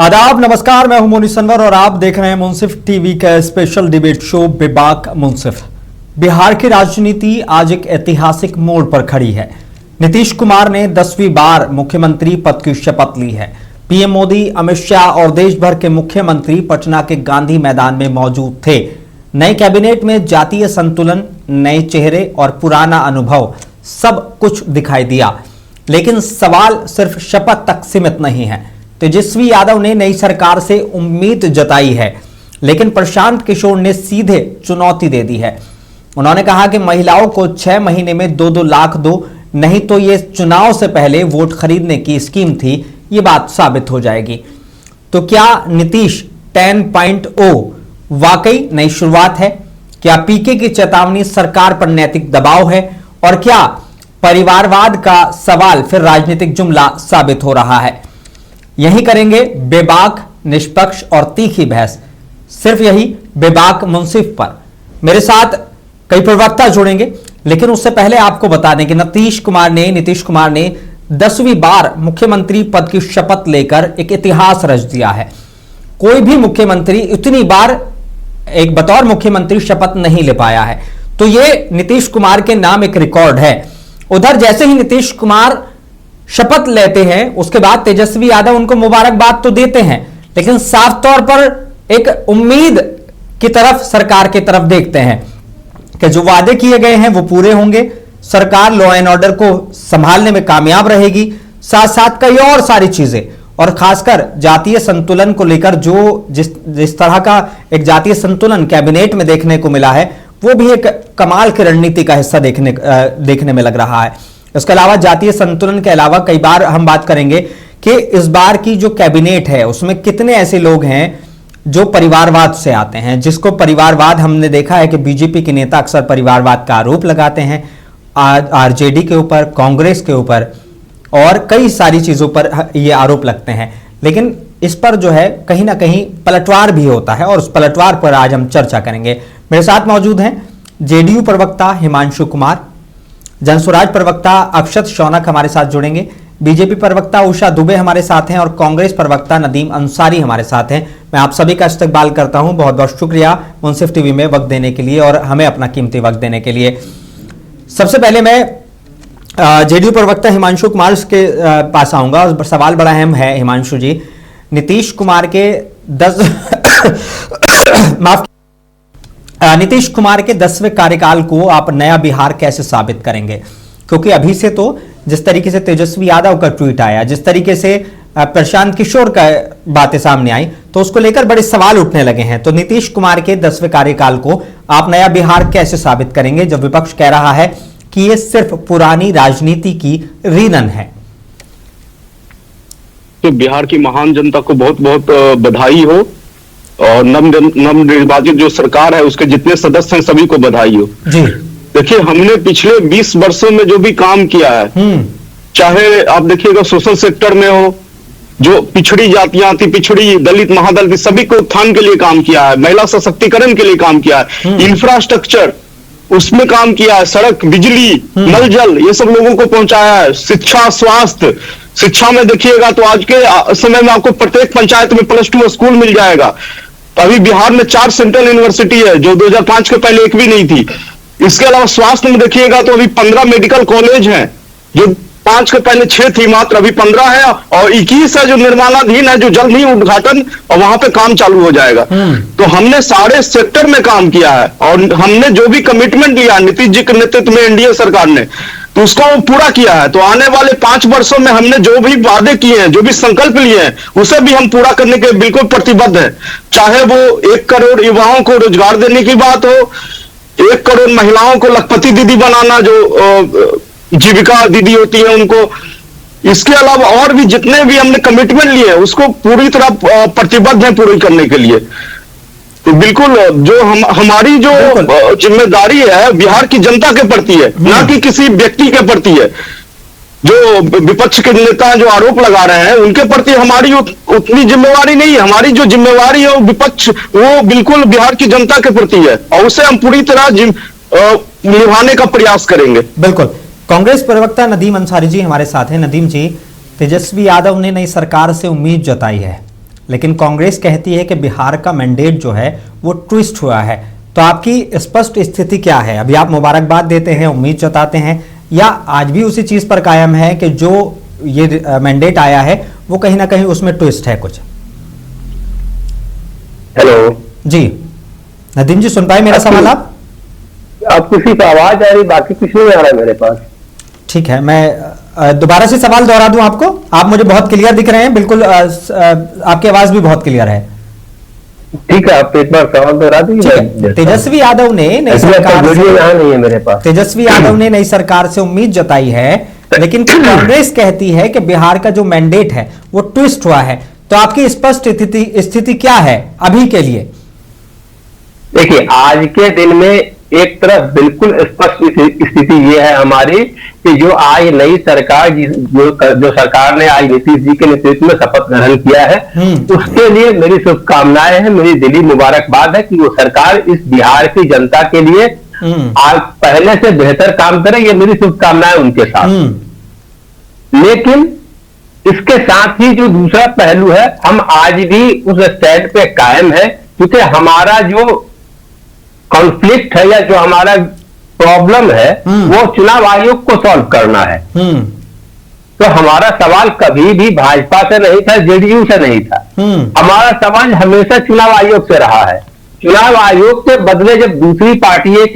आदाब, नमस्कार। मैं हूं मोनी सनवर और आप देख रहे हैं मुंसिफ टीवी का स्पेशल डिबेट शो बेबाक मुंसिफ। बिहार की राजनीति आज एक ऐतिहासिक मोड़ पर खड़ी है। नीतीश कुमार ने 10वीं बार मुख्यमंत्री पद की शपथ ली है। पीएम मोदी, अमित शाह और देश भर के मुख्यमंत्री पटना के गांधी मैदान में मौजूद थे। नए कैबिनेट में जातीय संतुलन, नए चेहरे और पुराना अनुभव सब कुछ दिखाई दिया। लेकिन सवाल सिर्फ शपथ तक सीमित नहीं है। तेजस्वी यादव ने नई सरकार से उम्मीद जताई है, लेकिन प्रशांत किशोर ने सीधे चुनौती दे दी है। उन्होंने कहा कि महिलाओं को 6 महीने में 2-2 लाख दो, नहीं तो ये चुनाव से पहले वोट खरीदने की स्कीम थी। ये बात साबित हो जाएगी। तो क्या नीतीश 10.0 वाकई नई शुरुआत है? क्या पीके की चेतावनी सरकार पर नैतिक दबाव है? और क्या परिवारवाद का सवाल फिर राजनीतिक जुमला साबित हो रहा है? यही करेंगे बेबाक, निष्पक्ष और तीखी बहस, सिर्फ यही बेबाक मुंसिफ पर। मेरे साथ कई प्रवक्ता जुड़ेंगे, लेकिन उससे पहले आपको बता दें कि नीतीश कुमार ने 10वीं बार मुख्यमंत्री पद की शपथ लेकर एक इतिहास रच दिया है। कोई भी मुख्यमंत्री इतनी बार एक बतौर मुख्यमंत्री शपथ नहीं ले पाया है, तो यह नीतीश कुमार के नाम एक रिकॉर्ड है। उधर जैसे ही नीतीश कुमार शपथ लेते हैं, उसके बाद तेजस्वी यादव उनको मुबारकबाद तो देते हैं, लेकिन साफ तौर पर एक उम्मीद की तरफ, सरकार की तरफ देखते हैं कि जो वादे किए गए हैं वो पूरे होंगे, सरकार लॉ एंड ऑर्डर को संभालने में कामयाब रहेगी, साथ साथ कई और सारी चीजें, और खासकर जातीय संतुलन को लेकर जो जिस तरह का एक जातीय संतुलन कैबिनेट में देखने को मिला है, वो भी एक कमाल की रणनीति का हिस्सा देखने में लग रहा है। इसके अलावा जातीय संतुलन के अलावा कई बार हम बात करेंगे कि इस बार की जो कैबिनेट है उसमें कितने ऐसे लोग हैं जो परिवारवाद से आते हैं, जिसको परिवारवाद, हमने देखा है कि बीजेपी के नेता अक्सर परिवारवाद का आरोप लगाते हैं आरजेडी के ऊपर, कांग्रेस के ऊपर और कई सारी चीजों पर ये आरोप लगते हैं। लेकिन इस पर जो है कहीं ना कहीं पलटवार भी होता है, और उस पलटवार पर आज हम चर्चा करेंगे। मेरे साथ मौजूद हैं जेडीयू प्रवक्ता हिमांशु कुमार, जनसुराज प्रवक्ता अक्षत शौनक हमारे साथ जुड़ेंगे, बीजेपी प्रवक्ता उषा दुबे हमारे साथ हैं और कांग्रेस प्रवक्ता नदीम अंसारी हमारे साथ हैं। मैं आप सभी का इस्तकबाल करता हूं। बहुत बहुत शुक्रिया मुंसिफ टीवी में वक्त देने के लिए और हमें अपना कीमती वक्त देने के लिए। सबसे पहले मैं जेडीयू प्रवक्ता हिमांशु कुमार के पास आऊंगा। और सवाल बड़ा अहम है हिमांशु जी, नीतीश कुमार के 10वें कार्यकाल को आप नया बिहार कैसे साबित करेंगे? क्योंकि अभी से तो जिस तरीके से तेजस्वी यादव का ट्वीट आया, जिस तरीके से प्रशांत किशोर का बातें सामने आई, तो उसको लेकर बड़े सवाल उठने लगे हैं। तो नीतीश कुमार के 10वें कार्यकाल को आप नया बिहार कैसे साबित करेंगे, जब विपक्ष कह रहा है कि यह सिर्फ पुरानी राजनीति की रीनन है? तो बिहार की महान जनता को बहुत बहुत बधाई हो, और नवनिर्वाचित जो सरकार है उसके जितने सदस्य हैं सभी को बधाई हो जी। देखिए, हमने पिछले 20 वर्षों में जो भी काम किया है, चाहे आप देखिएगा सोशल सेक्टर में हो, जो पिछड़ी जातियां थी, पिछड़ी दलित महादलित, सभी को उत्थान के लिए काम किया है, महिला सशक्तिकरण के लिए काम किया है, इंफ्रास्ट्रक्चर उसमें काम किया है, सड़क, बिजली, नल जल, ये सब लोगों को पहुंचाया है, शिक्षा, स्वास्थ्य। शिक्षा में देखिएगा तो आज के समय में आपको प्रत्येक पंचायत में +2 स्कूल मिल जाएगा। अभी बिहार में 4 सेंट्रल यूनिवर्सिटी है, जो 2005 के पहले एक भी नहीं थी। इसके अलावा स्वास्थ्य में देखिएगा तो अभी 15 मेडिकल कॉलेज हैं, जो 5 के पहले 6 थी, मात्र अभी 15 है, और 21 है जो निर्माणाधीन है, जो जल्द ही उद्घाटन और वहां पे काम चालू हो जाएगा। तो हमने सारे सेक्टर में काम किया है, और हमने जो भी कमिटमेंट लिया नीतीश जी के नेतृत्व में एनडीए सरकार ने, तो उसको पूरा किया है। तो आने वाले 5 वर्षों में हमने जो भी वादे किए हैं, जो भी संकल्प लिए हैं, उसे भी हम पूरा करने के बिल्कुल प्रतिबद्ध हैं। चाहे वो 1 करोड़ युवाओं को रोजगार देने की बात हो, 1 करोड़ महिलाओं को लखपति दीदी बनाना, जो जीविका दीदी होती है उनको, इसके अलावा और भी जितने भी हमने कमिटमेंट लिए उसको पूरी तरह प्रतिबद्ध हैं पूरी करने के लिए। तो बिल्कुल जो हमारी जो जिम्मेदारी है बिहार की जनता के प्रति है, ना कि किसी व्यक्ति के प्रति है। जो विपक्ष के नेता जो आरोप लगा रहे हैं उनके प्रति हमारी उतनी जिम्मेवारी नहीं है। हमारी जो जिम्मेवारी है वो विपक्ष, वो बिल्कुल बिहार की जनता के प्रति है, और उसे हम पूरी तरह निभाने का प्रयास करेंगे। बिल्कुल। कांग्रेस प्रवक्ता नदीम अंसारी जी हमारे साथ हैं। नदीम जी, तेजस्वी यादव ने नई सरकार से उम्मीद जताई है, लेकिन कांग्रेस कहती है कि बिहार का मैंडेट जो है वो ट्विस्ट हुआ है। तो आपकी स्पष्ट स्थिति क्या है? अभी आप मुबारकबाद देते हैं, उम्मीद जताते हैं, या आज भी उसी चीज पर कायम है कि जो ये मैंडेट आया है वो कहीं ना कहीं उसमें ट्विस्ट है कुछ? हेलो जी नदीम जी, सुन पाए मेरा सवाल आप? किसी का आवाज आ रही, बाकी कुछ नहीं आ रहा है मेरे पास। ठीक है, मैं दोबारा से सवाल दोहरा दूं आपको। आप मुझे बहुत क्लियर दिख रहे हैं, बिल्कुल आपकी आवाज भी बहुत क्लियर है। ठीक है, आप एक बार सवाल दोहरा दीजिए। तेजस्वी यादव ने नई सरकार यहाँ नहीं है मेरे पास। तेजस्वी यादव ने नई सरकार से उम्मीद जताई है, लेकिन कांग्रेस कहती है कि बिहार का जो मैंडेट है वो ट्विस्ट हुआ है। तो आपकी स्पष्ट स्थिति क्या है अभी के लिए? देखिए, आज के दिन में एक तरफ बिल्कुल स्पष्ट स्थिति ये है हमारी कि जो आज नई सरकार जो सरकार ने आज नीतीश जी के नेतृत्व में शपथ ग्रहण किया है, उसके लिए मेरी शुभकामनाएं हैं, मेरी दिली मुबारकबाद है कि वो सरकार इस बिहार की जनता के लिए आज पहले से बेहतर काम करे। ये मेरी शुभकामनाएं उनके साथ। लेकिन इसके साथ ही जो दूसरा पहलू है, हम आज भी उस स्टैंड पे कायम है, क्योंकि हमारा जो कॉन्फ्लिक्ट है या जो हमारा प्रॉब्लम है वो चुनाव आयोग को सॉल्व करना है। तो हमारा सवाल कभी भी भाजपा से नहीं था, जेडीयू से नहीं था। हमारा सवाल हमेशा चुनाव आयोग से रहा है। चुनाव आयोग के बदले जब दूसरी पार्टियों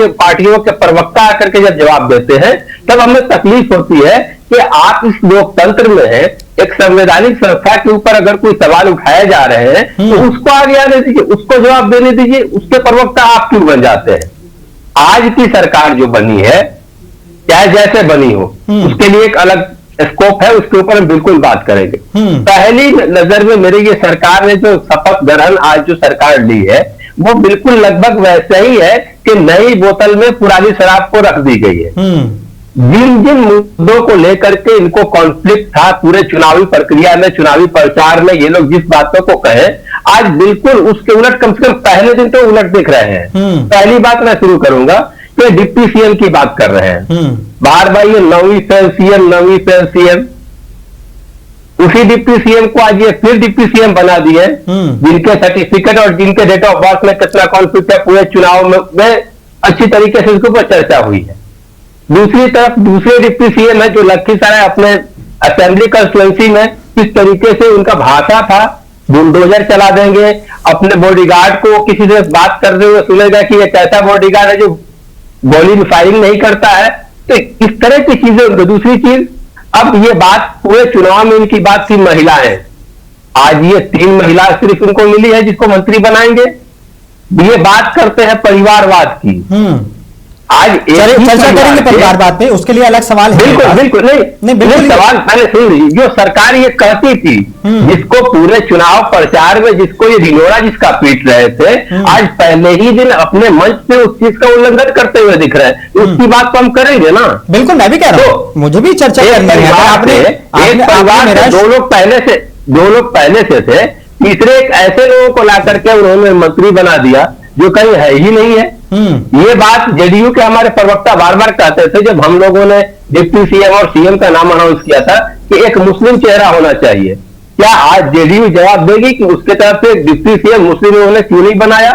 के प्रवक्ता आकर के जब जवाब देते हैं, तब हमें तकलीफ होती है कि आप इस लोकतंत्र में है, एक संवैधानिक संस्था के ऊपर अगर कोई सवाल उठाए जा रहे हैं तो उसको आगे आने दीजिए, उसको जवाब देने दीजिए, उसके प्रवक्ता आप क्यों बन जाते हैं? आज की सरकार जो बनी है, चाहे जैसे बनी हो, उसके लिए एक अलग स्कोप है, उसके ऊपर हम बिल्कुल बात करेंगे। पहली नजर में मेरे ये सरकार ने जो शपथ ग्रहण आज जो सरकार ली है, वो बिल्कुल लगभग वैसा ही है कि नई बोतल में पुरानी शराब को रख दी गई है। जिन जिन मुद्दों को लेकर के इनको कॉन्फ्लिक्ट था पूरे चुनावी प्रक्रिया में, चुनावी प्रचार में, ये लोग जिस बातों को कहे, आज बिल्कुल उसके उलट, कम से कम पहले दिन तो उलट दिख रहे हैं। पहली बात मैं शुरू करूंगा कि डिप्टी सीएम की बात कर रहे हैं। बार बार ये 9वीं फेल सीएम, उसी डिप्टी सीएम को आज ये फिर डिप्टी सीएम बना दिए, जिनके सर्टिफिकेट और जिनके डेट ऑफ बर्थ में कितना कॉन्फ्लिक्ट है पूरे चुनाव में अच्छी तरीके से इसके ऊपर चर्चा हुई है। दूसरी तरफ दूसरे डिप्टी सीएम है जो लखीसराय अपने असेंबली कंस्टिट्यूएंसी में किस तरीके से उनका भाषा था, बुलडोजर चला देंगे, अपने बॉडीगार्ड को किसी से बात करते हुए सुनेगा कि एक ऐसा बॉडीगार्ड है जो गोली में फायरिंग नहीं करता है। तो इस तरह की चीजें उनको। दूसरी चीज, अब ये बात पूरे चुनाव में इनकी बात थी महिलाएं, आज ये 3 महिला सिर्फ इनको मिली है जिसको मंत्री बनाएंगे। ये बात करते हैं परिवारवाद की। आज चर्चा करेंगे परिवारवाद पे, उसके लिए अलग सवाल है। बिल्कुल नहीं सवाल पहले सुन लीजिए। जो सरकार ये कहती थी, जिसको पूरे चुनाव प्रचार में जिसको ये ढिंढोरा जिसका पीट रहे थे, आज पहले ही दिन अपने मंच पे उस चीज का उल्लंघन करते हुए दिख रहे हैं। उसकी बात तो हम करेंगे ना। बिल्कुल, मैं भी कह रहा हूं, मुझे भी चर्चा करनी है। दो लोग पहले से थे, तीसरे एक ऐसे लोगों को ला करके उन्होंने मंत्री बना दिया जो कहीं है ही नहीं है। ये बात जेडीयू के हमारे प्रवक्ता बार बार कहते थे जब हम लोगों ने डिप्टी सीएम और सीएम का नाम अनाउंस किया था कि एक मुस्लिम चेहरा होना चाहिए। क्या आज जेडीयू जवाब देगी कि उसके तरफ से डिप्टी सीएम मुस्लिम उन्होंने क्यों नहीं बनाया?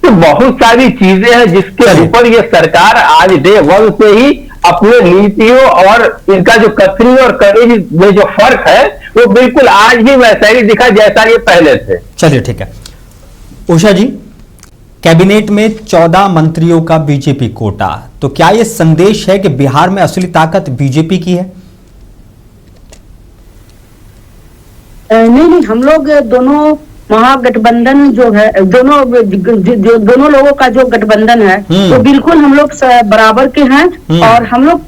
तो बहुत सारी चीजें हैं जिसके ऊपर ये सरकार आज डे 1 से ही अपने नीतियों और इनका जो कथनी और करनी में जो फर्क है वो बिल्कुल आज भी वैसा ही दिखा जैसा ये पहले थे। चलिए ठीक है। उषा जी, कैबिनेट में 14 मंत्रियों का बीजेपी कोटा, तो क्या यह संदेश है कि बिहार में असली ताकत बीजेपी की है? नहीं, हम लोग दोनों महागठबंधन जो है, दोनों लोगों का जो गठबंधन है तो बिल्कुल हम लोग बराबर के हैं। और हम लोग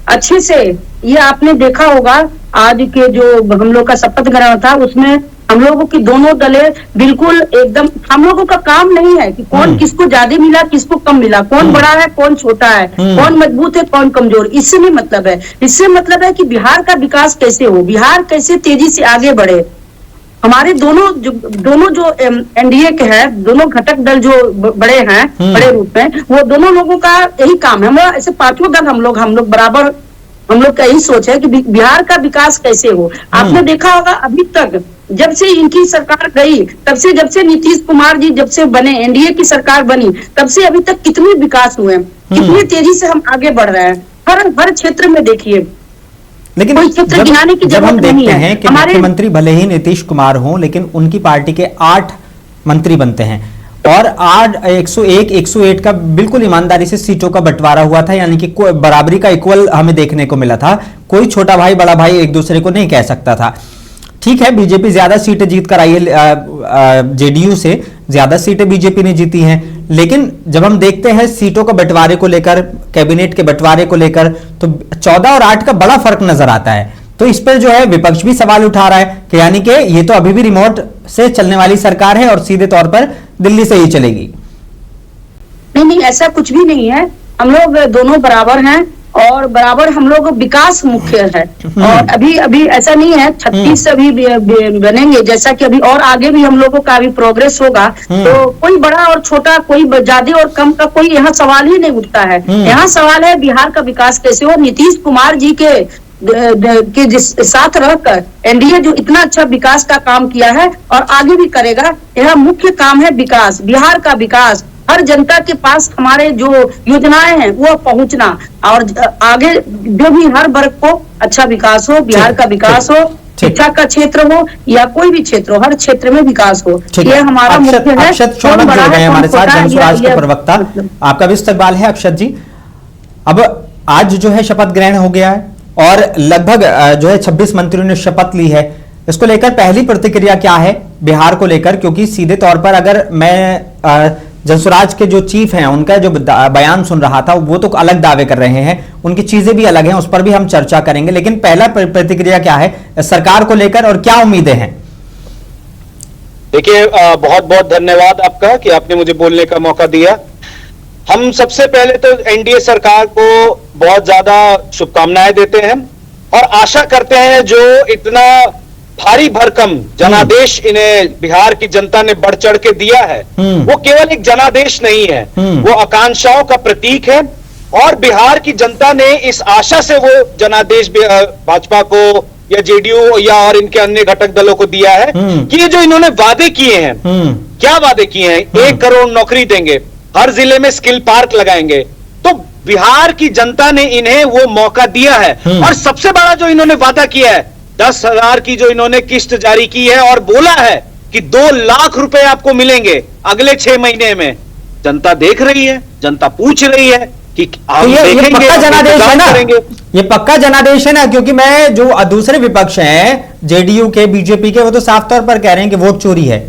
अच्छे से, ये आपने देखा होगा आज के जो हम लोग का शपथ ग्रहण था उसमें हम लोगों की दोनों दलें बिल्कुल एकदम, हम लोगों का काम नहीं है कि कौन किसको ज्यादा मिला किसको कम मिला, कौन बड़ा है कौन छोटा है, कौन मजबूत है कौन कमजोर। इससे नहीं मतलब है, इससे मतलब है कि बिहार का विकास कैसे हो, बिहार कैसे तेजी से आगे बढ़े। हमारे दोनों जो एनडीए के हैं, दोनों घटक दल जो बड़े हैं बड़े रूप में, वो दोनों लोगों का यही काम है। हम ऐसे पांचों दल हम लोग बराबर, हम लोग का यही सोच है कि बिहार का विकास कैसे हो। आपने देखा होगा अभी तक जब से इनकी सरकार गई, जब से नीतीश कुमार जी जब से बने, एनडीए की सरकार बनी, तब से अभी तक कितने विकास हुए, कितनी तेजी से हम आगे बढ़ रहे हैं। हर क्षेत्र में देखिए, लेकिन कोई क्षेत्र गिनाने की जब हम जरूरत नहीं देखते है। हैं कि हमारे मुख्यमंत्री भले ही नीतीश कुमार हों, लेकिन उनकी पार्टी के 8 मंत्री बनते हैं और 108 का बिल्कुल ईमानदारी से सीटों का बंटवारा हुआ था, यानी कि बराबरी का इक्वल हमें देखने को मिला था। कोई छोटा भाई बड़ा भाई एक दूसरे को नहीं कह सकता था। ठीक है, बीजेपी ज्यादा सीटें जीत कर आई है, जेडीयू से ज्यादा सीटें बीजेपी ने जीती हैं, लेकिन जब हम देखते हैं सीटों का बंटवारे को लेकर, कैबिनेट के बंटवारे को लेकर, तो 14 और 8 का बड़ा फर्क नजर आता है। तो इस पर जो है विपक्ष भी सवाल उठा रहा है कि यानी कि ये तो अभी भी रिमोट से चलने वाली सरकार है और सीधे तौर पर दिल्ली से ही चलेगी। नहीं, ऐसा कुछ भी नहीं है। हम लोग दोनों बराबर हैं और बराबर हम लोग विकास मुख्य है। और अभी ऐसा नहीं है 36 अभी बनेंगे, जैसा कि अभी और आगे भी हम लोगों का अभी प्रोग्रेस होगा। तो कोई बड़ा और छोटा, कोई ज्यादा और कम का कोई यहाँ सवाल ही नहीं उठता है। यहाँ सवाल है बिहार का विकास कैसे हो। नीतीश कुमार जी के जिस साथ रहकर एनडीए जो इतना अच्छा विकास का काम किया है और आगे भी करेगा, यह मुख्य काम है विकास, बिहार का विकास। हर जनता के पास हमारे जो योजनाएं हैं वो पहुंचना, और आगे जो भी हर वर्ग को अच्छा विकास हो, बिहार का विकास हो, शिक्षा का क्षेत्र हो या कोई भी क्षेत्र हो, हर क्षेत्र में विकास हो, ये हमारा मुख्य है। अक्षत शौनक जुड़ गए हमारे साथ, जनसुराज के प्रवक्ता, आपका भी इस्तकबाल है अक्षत जी। अब आज जो है शपथ ग्रहण हो गया है और लगभग जो है 26 मंत्रियों ने शपथ ली है। इसको लेकर पहली प्रतिक्रिया क्या है बिहार को लेकर? क्योंकि सीधे तौर पर अगर मैं जनसुराज के जो चीफ हैं उनका जो बयान सुन रहा था, वो तो अलग दावे कर रहे हैं, उनकी चीजें भी अलग हैं, उस पर भी हम चर्चा करेंगे। लेकिन पहला प्रतिक्रिया क्या है सरकार को लेकर और क्या उम्मीदें हैं? देखिए, बहुत बहुत धन्यवाद आपका कि आपने मुझे बोलने का मौका दिया। हम सबसे पहले तो एनडीए सरकार को बहुत ज्यादा शुभकामनाएं देते हैं और आशा करते हैं जो इतना भारी भरकम जनादेश इन्हें बिहार की जनता ने बढ़ चढ़ के दिया है, वो केवल एक जनादेश नहीं है, वो आकांक्षाओं का प्रतीक है। और बिहार की जनता ने इस आशा से वो जनादेश भाजपा को या जेडीयू या और इनके अन्य घटक दलों को दिया है कि ये जो इन्होंने वादे किए हैं, क्या वादे किए हैं? 1 करोड़ नौकरी देंगे, हर जिले में स्किल पार्क लगाएंगे। तो बिहार की जनता ने इन्हें वो मौका दिया है। और सबसे बड़ा जो इन्होंने वादा किया है, 10,000 की जो इन्होंने किस्त जारी की है और बोला है कि 2 लाख रुपए आपको मिलेंगे अगले 6 महीने में। जनता देख रही है, जनता पूछ रही है कि तो ये पक्का जनादेश है ना? ये पक्का जनादेश है ना? क्योंकि मैं जो दूसरे विपक्ष हैं जेडीयू के, बीजेपी के, वो तो साफ तौर पर कह रहे हैं कि वोट चोरी है।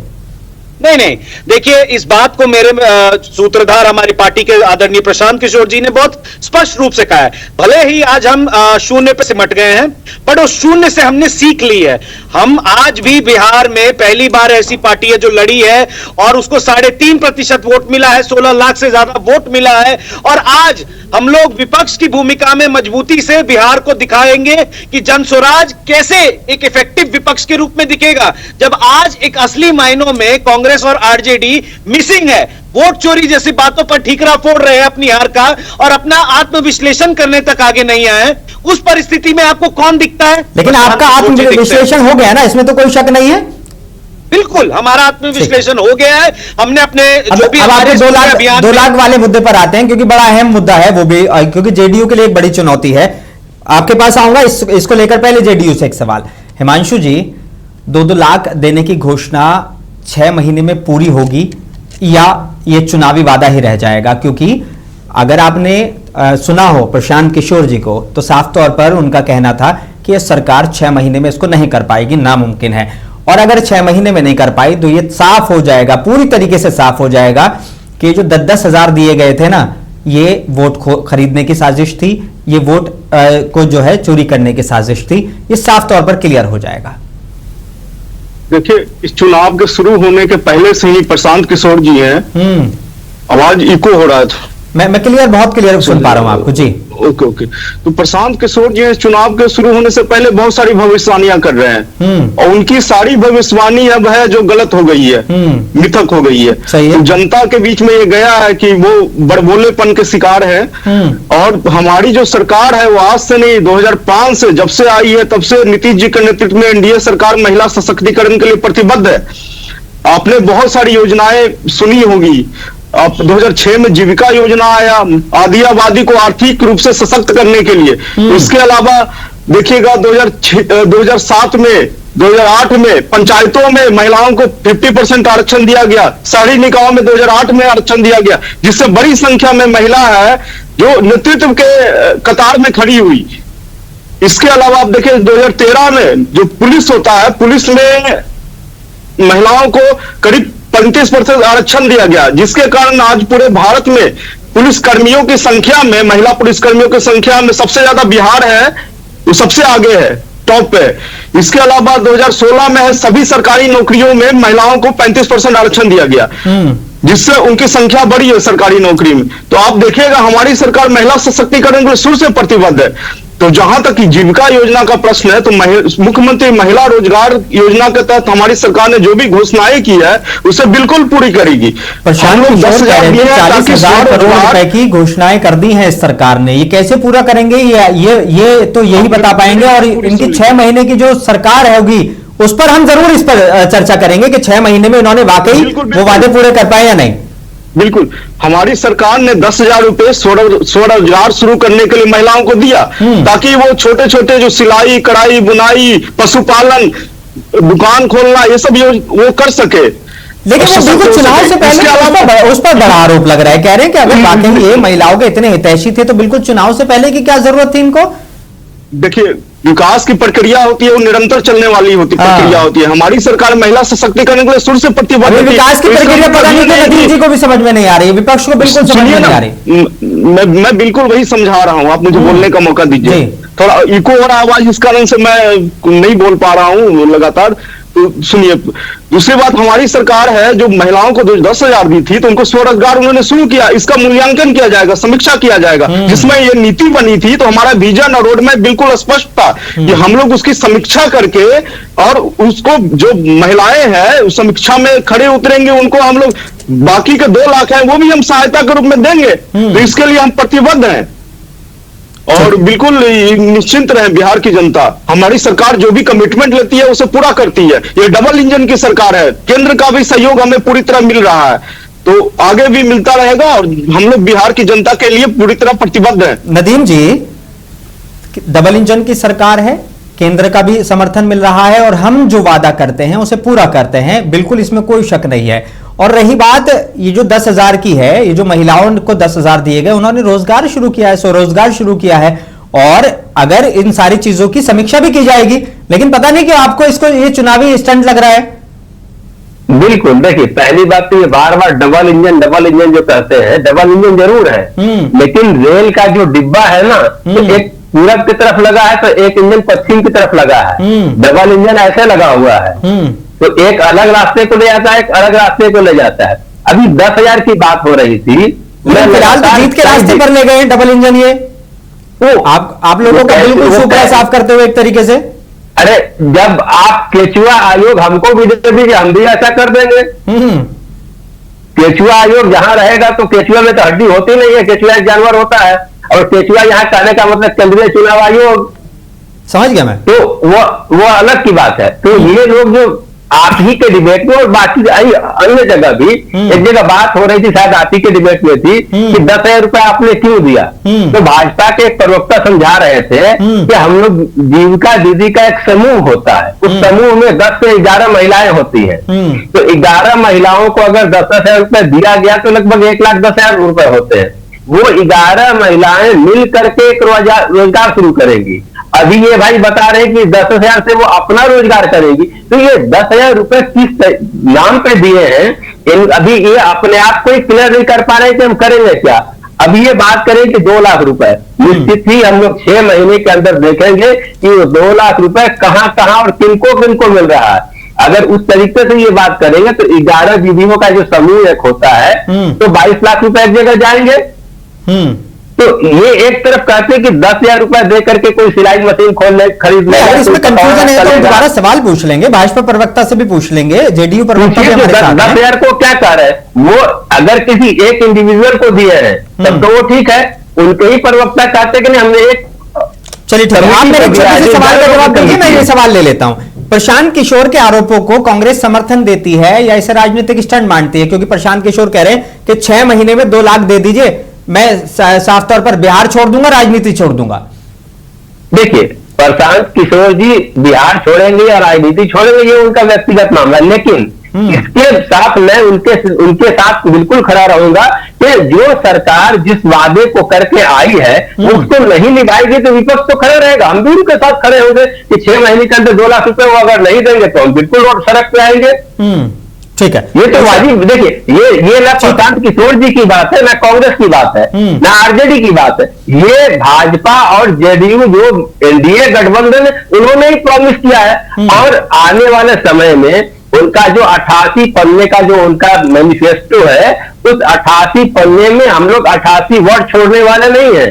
नहीं, देखिए, इस बात को मेरे सूत्रधार हमारी पार्टी के आदरणीय प्रशांत किशोर जी ने बहुत स्पष्ट रूप से कहा है। भले ही आज हम शून्य पे सिमट गए हैं, पर उस शून्य से हमने सीख ली है। हम आज भी बिहार में पहली बार ऐसी पार्टी है जो लड़ी है और उसको 3.5% वोट मिला है, 16 लाख से ज्यादा वोट मिला है। और आज हम लोग विपक्ष की भूमिका में मजबूती से बिहार को दिखाएंगे कि जनसुराज कैसे एक इफेक्टिव विपक्ष के रूप में दिखेगा, जब आज एक असली मायनों में कांग्रेस और आरजेडी मिसिंग है, वोट चोरी जैसी बातों पर ठीकरा फोड़ रहे हैं अपनी हार का और अपना आत्मविश्लेषण करने तक आगे नहीं आए। उस परिस्थिति में आपको कौन दिखता है? लेकिन आपका आत्मविश्लेषण हो गया ना, इसमें तो कोई शक नहीं है। बिल्कुल, हमारा आत्मविश्लेषण हो गया है। हमने अपने जो भी हमारे 2 लाख वाले मुद्दे पर आते हैं, क्योंकि बड़ा अहम मुद्दा है वो भी, क्योंकि जेडीयू के लिए एक बड़ी चुनौती है। आपके पास आऊंगा इसको लेकर। पहले जेडीयू से एक सवाल, हिमांशु जी, 2 लाख देने की घोषणा 6 महीने में पूरी होगी या ये चुनावी वादा ही रह जाएगा? क्योंकि अगर आपने सुना हो प्रशांत किशोर जी को, तो साफ तौर पर उनका कहना था कि यह सरकार 6 महीने में इसको नहीं कर पाएगी, नामुमकिन है। और अगर 6 महीने में नहीं कर पाई तो ये साफ हो जाएगा, पूरी तरीके से साफ हो जाएगा कि जो 10-10 हजार दिए गए थे ना, ये वोट खरीदने की साजिश थी, ये वोट को जो है चोरी करने की साजिश थी। ये साफ तौर पर क्लियर हो जाएगा। देखिए, इस चुनाव के शुरू होने के पहले से ही प्रशांत किशोर जी हैं, आवाज इको हो रहा था। मैं क्लियर, बहुत क्लियर सुन पा रहा हूं आपको जी। Okay okay. तो प्रशांत किशोर जी चुनाव के शुरू होने से पहले बहुत सारी भविष्यवाणियां कर रहे हैं और उनकी सारी भविष्यवाणी अब है जो गलत हो गई है, मिथक हो गई है। तो जनता के बीच में ये गया है कि वो बड़बोलेपन के शिकार है। और हमारी जो सरकार है वो आज से नहीं, 2005 से जब से आई है तब से नीतीश जी के नेतृत्व में एनडीए सरकार महिला सशक्तिकरण के लिए प्रतिबद्ध है। आपने बहुत सारी योजनाएं सुनी होगी। अब 2006 में जीविका योजना आया, आदि आबादी को आर्थिक रूप से सशक्त करने के लिए। इसके अलावा देखिएगा 2007 में 2008 में पंचायतों में महिलाओं को 50% आरक्षण दिया गया, शहरी निकायों में 2008 में आरक्षण दिया गया, जिससे बड़ी संख्या में महिला है जो नेतृत्व के कतार में खड़ी हुई। इसके अलावा आप देखिए 2013 में जो पुलिस होता है, पुलिस में महिलाओं को करीब 35% आरक्षण दिया गया, जिसके कारण आज पूरे भारत में पुलिस कर्मियों की संख्या में, महिला पुलिसकर्मियों की संख्या में सबसे ज्यादा बिहार है, वो सबसे आगे है, टॉप पे। इसके अलावा 2016 में है सभी सरकारी नौकरियों में महिलाओं को 35% आरक्षण दिया गया, जिससे उनकी संख्या बढ़ी है सरकारी नौकरी में। तो आप देखिएगा हमारी सरकार महिला सशक्तिकरण के शुरू से प्रतिबद्ध है। तो जहां तक जीविका योजना का प्रश्न है, तो मुख्यमंत्री महिला रोजगार योजना के तहत हमारी सरकार ने जो भी घोषणाएं की है उसे बिल्कुल पूरी करेगी। प्रशांत किशोर 40,000 करोड़ रुपए की घोषणाएं कर दी हैं इस सरकार ने, ये कैसे पूरा करेंगे? ये तो यही बता पाएंगे। और इनकी 6 महीने की जो सरकार होगी उस पर हम जरूर इस पर चर्चा करेंगे कि 6 महीने में उन्होंने वाकई वो वादे पूरे कर पाए या नहीं। बिल्कुल, हमारी सरकार ने 10,000 रुपए स्वरोजगार शुरू करने के लिए महिलाओं को दिया, ताकि वो छोटे छोटे जो सिलाई, कढ़ाई, बुनाई, पशुपालन, दुकान खोलना, ये सब वो कर सके। लेकिन वो बिल्कुल चुनाव से पहले उस पर बड़ा आरोप लग रहा है, कह रहे हैं कि अगर वाकई ये महिलाओं के इतने हितैषी थे तो बिल्कुल चुनाव से पहले की क्या जरूरत थी इनको? देखिए, विकास की प्रक्रिया होती है, वो निरंतर चलने वाली प्रक्रिया होती है। हमारी सरकार महिला सशक्तिकरण के लिए शुरू से प्रतिबद्ध है। विकास की प्रक्रिया पता नहीं क्यों नदीम जी को भी समझ में नहीं आ रही, विपक्ष को बिल्कुल समझ में नहीं आ रही। मैं बिल्कुल वही समझा रहा हूँ, आप मुझे बोलने का मौका दीजिए। थोड़ा इको हो रहा आवाज, इस कारण से मैं नहीं बोल पा रहा हूँ लगातार। तो सुनिए, दूसरी बात, हमारी सरकार है जो महिलाओं को 10,000 दी थी, तो उनको स्वरोजगार उन्होंने शुरू किया। इसका मूल्यांकन किया जाएगा, समीक्षा किया जाएगा, जिसमें ये नीति बनी थी। तो हमारा विजन और रोड मैप बिल्कुल स्पष्ट था कि हम लोग उसकी समीक्षा करके और उसको जो महिलाएं हैं उस समीक्षा में खड़े उतरेंगे, उनको हम लोग बाकी के 2 लाख है वो भी हम सहायता के रूप में देंगे। तो इसके लिए हम प्रतिबद्ध हैं और बिल्कुल निश्चिंत रहे बिहार की जनता। हमारी सरकार जो भी कमिटमेंट लेती है उसे पूरा करती है। ये डबल इंजन की सरकार है, केंद्र का भी सहयोग हमें पूरी तरह मिल रहा है, तो आगे भी मिलता रहेगा और हम लोग बिहार की जनता के लिए पूरी तरह प्रतिबद्ध हैं। नदीम जी, डबल इंजन की सरकार है, केंद्र का भी समर्थन मिल रहा है और हम जो वादा करते हैं उसे पूरा करते हैं, बिल्कुल इसमें कोई शक नहीं है। और रही बात ये जो 10,000 की है, ये जो महिलाओं को 10,000 दिए गए, उन्होंने रोजगार शुरू किया है, स्वरोजगार शुरू किया है और अगर इन सारी चीजों की समीक्षा भी की जाएगी, लेकिन पता नहीं कि आपको इसको ये चुनावी स्टंट लग रहा है। बिल्कुल, देखिए पहली बात तो ये बार बार डबल इंजन जो कहते हैं, डबल इंजन जरूर है, लेकिन रेल का जो डिब्बा है ना, तो एक पूरब की तरफ लगा है तो एक इंजन पश्चिम की तरफ लगा है। डबल इंजन ऐसे लगा हुआ है, तो एक अलग रास्ते को ले जाता है, एक अलग रास्ते को ले जाता है। अभी 10,000 की बात हो रही थी, फिलहाल तो जीत के रास्ते पर ले गए डबल इंजन। ये आप लोगों का बिल्कुल सुपड़ा साफ करते हुए एक तरीके से। अरे जब आप केचुआ आयोग हमको भी दे दीजिए, हम भी ऐसा कर देंगे। केचुआ आयोग जहां रहेगा तो केचुआ में तो हड्डी होती नहीं है, केचुआ एक जानवर होता है, और केचुआ यहाँ कहने का मतलब केंद्रीय चुनाव आयोग, समझ गया मैं। तो वो अलग की बात है। तो ये लोग जो आप ही के डिबेट में और बाकी अन्य जगह भी एक जगह बात हो रही थी, शायद आप ही के डिबेट में थी कि 10,000 रुपए आपने क्यों दिया, तो भाजपा के एक प्रवक्ता समझा रहे थे कि हम लोग जीविका दीदी का एक समूह होता है, उस समूह में 10 से 11 महिलाएं होती हैं, तो 11 महिलाओं को अगर 10,000 रुपए दिया गया तो लगभग 1,10,000 रुपए होते हैं। वो 11 महिलाएं मिल करके एक रोजगार शुरू करेंगी। अभी ये भाई बता रहे कि 10,000 से वो अपना रोजगार करेगी, तो ये 10,000 रुपए किस नाम पे दिए हैं, अभी ये अपने आप को क्लियर नहीं कर पा रहे कि हम करेंगे क्या। अभी ये बात करें कि 2 लाख रुपए, निश्चित ही हम लोग 6 महीने के अंदर देखेंगे कि वो 2 लाख रुपए कहां और किनको मिल रहा है। अगर उस तरीके से ये बात करेंगे तो 11 दीदियों का जो समूह एक होता है, तो 22 लाख रुपए एक जगह जाएंगे। तो ये एक तरफ कहते हैं कि 10,000 रुपए दे करके कोई सिलाई मशीन खरीद ले, अगर इसमें कंफ्यूजन है तो दोबारा सवाल पूछ लेंगे, भाजपा प्रवक्ता से भी पूछ लेंगे, जेडीयू प्रवक्ता भी हमारे साथ हैं। 10,000 को क्या कह रहे हैं वो, अगर किसी एक इंडिविजुअल को दिए हैं तब तो वो ठीक है, उनके ही प्रवक्ता कहते हैं कि नहीं हमने एक। चलिए ठीक है, आप मेरे छोटे से सवाल का जवाब दीजिए, मैं ये सवाल ले लेता हूं। प्रशांत किशोर के आरोपों को कांग्रेस समर्थन देती है या इसे राजनीतिक स्टंट मानती है? क्योंकि प्रशांत किशोर कह रहे हैं कि 6 महीने में 2 लाख दे दीजिए, मैं साफ तौर पर बिहार छोड़ दूंगा, राजनीति छोड़ दूंगा। देखिए, प्रशांत किशोर जी बिहार छोड़ेंगे या राजनीति छोड़ेंगे ये उनका व्यक्तिगत मामला, लेकिन इसके साथ मैं उनके साथ बिल्कुल खड़ा रहूंगा कि जो सरकार जिस वादे को करके आई है उसको नहीं निभाएगी तो विपक्ष तो खड़े रहेगा, हम भी उनके साथ खड़े होंगे कि 6 महीने के अंदर 2 लाख रुपए वो अगर नहीं देंगे तो हम बिल्कुल रोड सड़क पे आएंगे। ठीक है, ये तो वाजिब, देखिए ये ना प्रशांत किशोर जी की बात है, ना कांग्रेस की बात है, ना आरजेडी की बात है, ये भाजपा और जेडीयू जो एनडीए गठबंधन उन्होंने ही प्रॉमिस किया है। और आने वाले समय में उनका जो 88 पन्ने का जो उनका मैनिफेस्टो है, उस 88 पन्ने में हम लोग 88 वर्ड छोड़ने वाले नहीं है,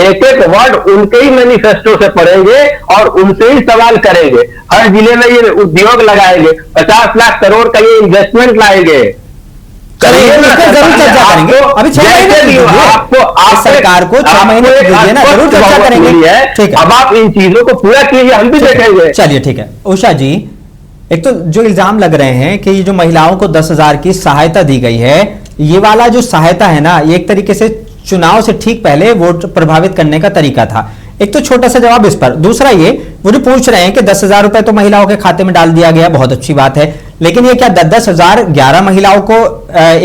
एक एक वर्ड उनके ही मैनिफेस्टो से पढ़ेंगे और उनसे ही सवाल करेंगे। हर जिले में ये उद्योग लगाएंगे, 50 लाख करोड़ का ये इन्वेस्टमेंट लाएंगे, जरूर चर्चा करेंगे। अभी 6 महीने आपको सरकार को 6 महीने दीजिए ना, जरूर चर्चा करेंगे। ठीक है, अब आप इन चीजों को पूरा कीजिए, हम भी देखेंगे। चलिए ठीक है। उषा जी, एक तो जो इल्जाम लग रहे हैं कि ये जो महिलाओं को 10,000 की सहायता दी गई है, ये वाला जो सहायता है ना, ये एक तरीके से चुनाव से ठीक पहले वोट प्रभावित करने का तरीका था। एक तो छोटा सा जवाब इस पर। दूसरा ये, वो जो पूछ रहे हैं कि 10,000 रुपए तो महिलाओं के खाते में डाल दिया गया, बहुत अच्छी बात है, लेकिन ये क्या 10,000 11 महिलाओं को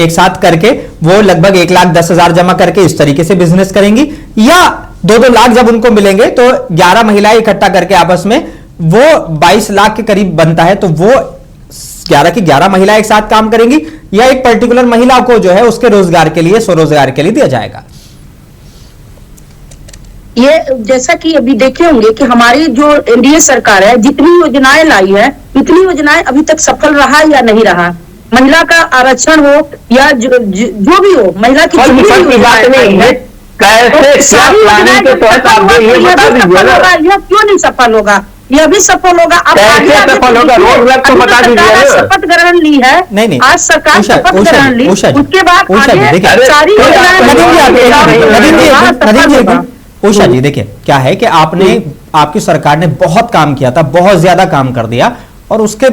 एक साथ करके वो लगभग 1,10,000 जमा करके इस तरीके से बिजनेस करेंगी, या 2-2 लाख जब उनको मिलेंगे तो 11 महिलाएं इकट्ठा करके आपस में वो 22 लाख के करीब बनता है, तो वो 11 की 11 महिलाएं एक साथ काम करेंगी, या एक पर्टिकुलर महिला को जो है उसके रोजगार के लिए, स्वरोजगार के लिए दिया जाएगा? ये जैसा कि अभी देखे होंगे कि हमारी जो एनडीए सरकार है जितनी योजनाएं लाई है, उतनी योजनाएं अभी तक सफल रहा या नहीं रहा। महिला का आरक्षण हो या जो भी हो, महिला की बात नहीं है, कैसे यह क्यों नहीं सफल होगा? यह भी सफल होगा। अब सफल होगा, रोड मैप तो बता दीजिए। शपथ ग्रहण ली है, नहीं आज सरकार शपथ ग्रहण ली, उसके बाद सारी उषा जी देखिए, क्या है कि आपकी सरकार ने बहुत काम किया था, बहुत ज्यादा काम कर दिया, और उसके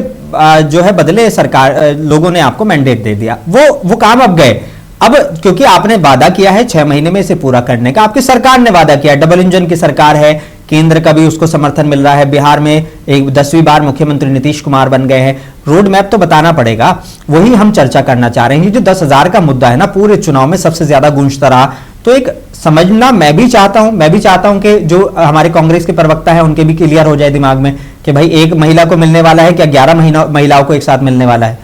जो है बदले सरकार लोगों ने आपको मैंडेट दे दिया, वो काम अब गए। अब क्योंकि आपने वादा किया है 6 महीने में इसे पूरा करने का, आपकी सरकार ने वादा किया, डबल इंजन की सरकार है, केंद्र का भी उसको समर्थन मिल रहा है, बिहार में एक 10वीं बार मुख्यमंत्री नीतीश कुमार बन गए हैं, रोड मैप तो बताना पड़ेगा, वही हम चर्चा करना चाह रहे हैं। जो 10,000 का मुद्दा है ना, पूरे चुनाव में सबसे ज्यादा गूंजता रहा, तो एक समझना मैं भी चाहता हूं कि जो हमारे कांग्रेस के प्रवक्ता है उनके भी क्लियर हो जाए दिमाग में कि भाई एक महिला को मिलने वाला है क्या 11 महिलाओं को एक साथ मिलने वाला है?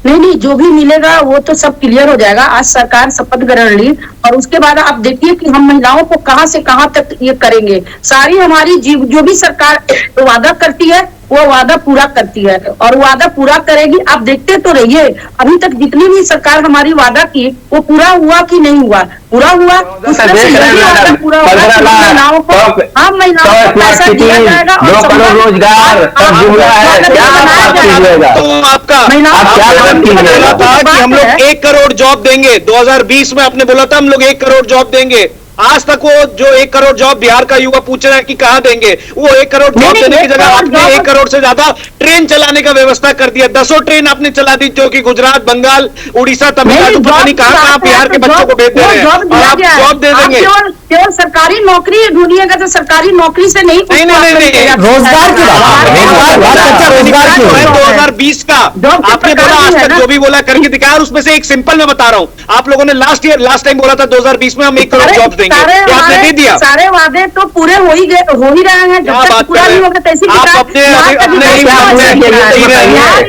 नहीं, जो भी मिलेगा वो तो सब क्लियर हो जाएगा। आज सरकार शपथ ग्रहण ली और उसके बाद आप देखिए कि हम महिलाओं को कहां से कहां तक ये करेंगे। सारी हमारी जो भी सरकार वादा करती है वो वादा पूरा करती है और वादा पूरा करेगी। आप देखते तो रहिए, अभी तक जितनी भी सरकार हमारी वादा की वो पूरा हुआ कि नहीं हुआ? पूरा हुआ, उसमें से यही वादा पूरा होगा कि महिलाओं को, हम महिलाओं को पैसा दिया जाएगा और रोजगार तो आपका बोला था कि हम लोग 1 करोड़ जॉब देंगे, 2020 में आपने बोला था हम लोग 1 करोड़ जॉब देंगे। आज तक वो जो 1 करोड़ जॉब बिहार का युवा पूछ रहा है कि कहां देंगे, वो 1 करोड़ जॉब देने की जगह आपने 1 करोड़ से ज्यादा ट्रेन चलाने का व्यवस्था कर दिया। 10 ट्रेन आपने चला दी, जो कि गुजरात, बंगाल, उड़ीसा, तमिलनाडु, पता नहीं कहां बिहार के बच्चों को भेज दे रहे हैं, और आप जॉब दे देंगे। केवल सरकारी नौकरी ढूंढिएगा तो सरकारी नौकरी से नहीं, रोजगार की बात, 2020 का आपने बोला, आज तक जो भी बोला करके दिखाया, और उसमें से एक सिंपल मैं बता रहा हूं, आप लोगों ने लास्ट टाइम बोला था 2020 में हम 1 करोड़ जॉब देंगे, आपने दे दिया। सारे वादे तो पूरे हो ही रहे हैं, जब तक पूरा नहीं होगा कैसे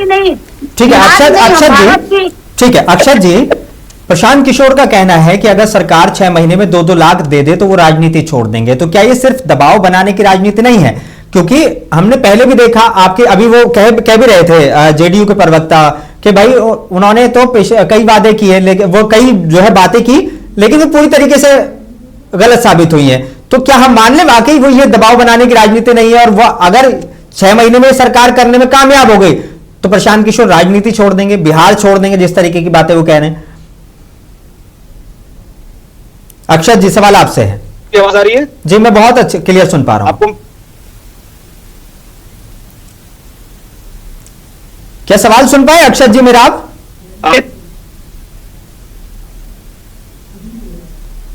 नहीं। ठीक है अक्षत जी, ठीक है अक्षत जी, प्रशांत किशोर का कहना है कि अगर सरकार 6 महीने में 2-2 लाख दे दे तो वो राजनीति छोड़ देंगे, तो क्या ये सिर्फ दबाव बनाने की राजनीति नहीं है? क्योंकि हमने पहले भी देखा, आपके अभी वो कह भी रहे थे जेडीयू के प्रवक्ता कि भाई उन्होंने तो कई वादे किए, लेकिन वो कई जो है बातें की, लेकिन वो पूरी तरीके से गलत साबित हुई है। तो क्या हम मान लें वाकई वो ये दबाव बनाने की राजनीति नहीं है, और वो अगर 6 महीने में सरकार करने में कामयाब हो गई तो प्रशांत किशोर राजनीति छोड़ देंगे, बिहार छोड़ देंगे, जिस तरीके की बातें वो कह रहे हैं? अक्षत जी, सवाल आपसे है। आवाज आ रही है? जी, मैं बहुत अच्छे क्लियर सुन पा रहा हूं। आपको क्या सवाल सुन पाए अक्षत जी मेरा आप?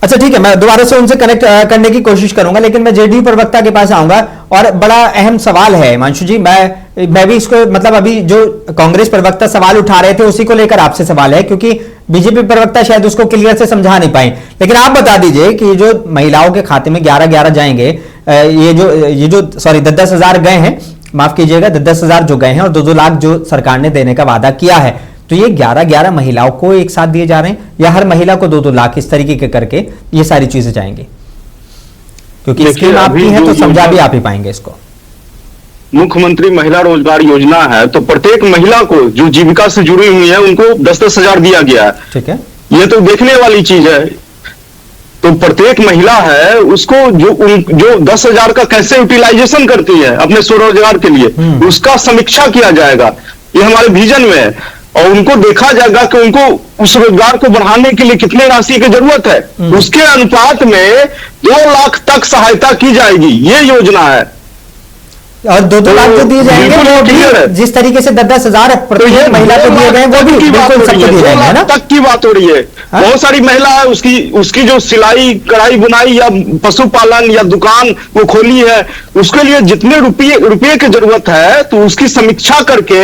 अच्छा ठीक है, मैं दोबारा से उनसे कनेक्ट करने की कोशिश करूंगा, लेकिन मैं जेडीयू प्रवक्ता के पास आऊंगा। और बड़ा अहम सवाल है हिमांशु जी, मैं भी इसको मतलब अभी जो कांग्रेस प्रवक्ता सवाल उठा रहे थे उसी को लेकर आपसे सवाल है, क्योंकि बीजेपी प्रवक्ता शायद उसको क्लियर से समझा नहीं पाए। लेकिन आप बता दीजिए कि जो महिलाओं के खाते में 11-11 जाएंगे, ये जो सॉरी 10-10 हजार गए हैं, माफ कीजिएगा, 10-10 हजार जो गए हैं और 2-2 लाख जो सरकार ने देने का वादा किया है, तो ये 11-11 महिलाओं को एक साथ दिए जा रहे हैं या हर महिला को 2-2 लाख, इस तरीके के करके ये सारी चीजें जाएंगी? क्योंकि स्कीम आपकी है तो समझा भी आप ही पाएंगे इसको। मुख्यमंत्री महिला रोजगार योजना है, तो प्रत्येक महिला को जो जीविका से जुड़ी हुई है उनको 10-10 हजार दिया गया है। ठीक है, ये तो देखने वाली चीज है। तो प्रत्येक महिला है उसको जो 10 हजार का कैसे यूटिलाइजेशन करती है अपने स्वरोजगार के लिए, उसका समीक्षा किया जाएगा। ये हमारे विजन में है, और उनको देखा जाएगा कि उनको उस रोजगार को बढ़ाने के लिए कितने राशि की जरूरत है, उसके अनुपात में 2 लाख तक सहायता की जाएगी। ये योजना है। और 2-2 लाख जो दिए जाएंगे वो भी जिस तरीके से 10-10 हजार प्रत्येक महिला को दिए गए वो भी बिल्कुल सबको दिए जाएंगे, है ना? तक की बात हो रही है। बहुत सारी महिला है, उसकी जो सिलाई कढ़ाई बुनाई या पशुपालन या दुकान वो खोली है, उसके लिए जितने रुपये की जरूरत है तो उसकी समीक्षा करके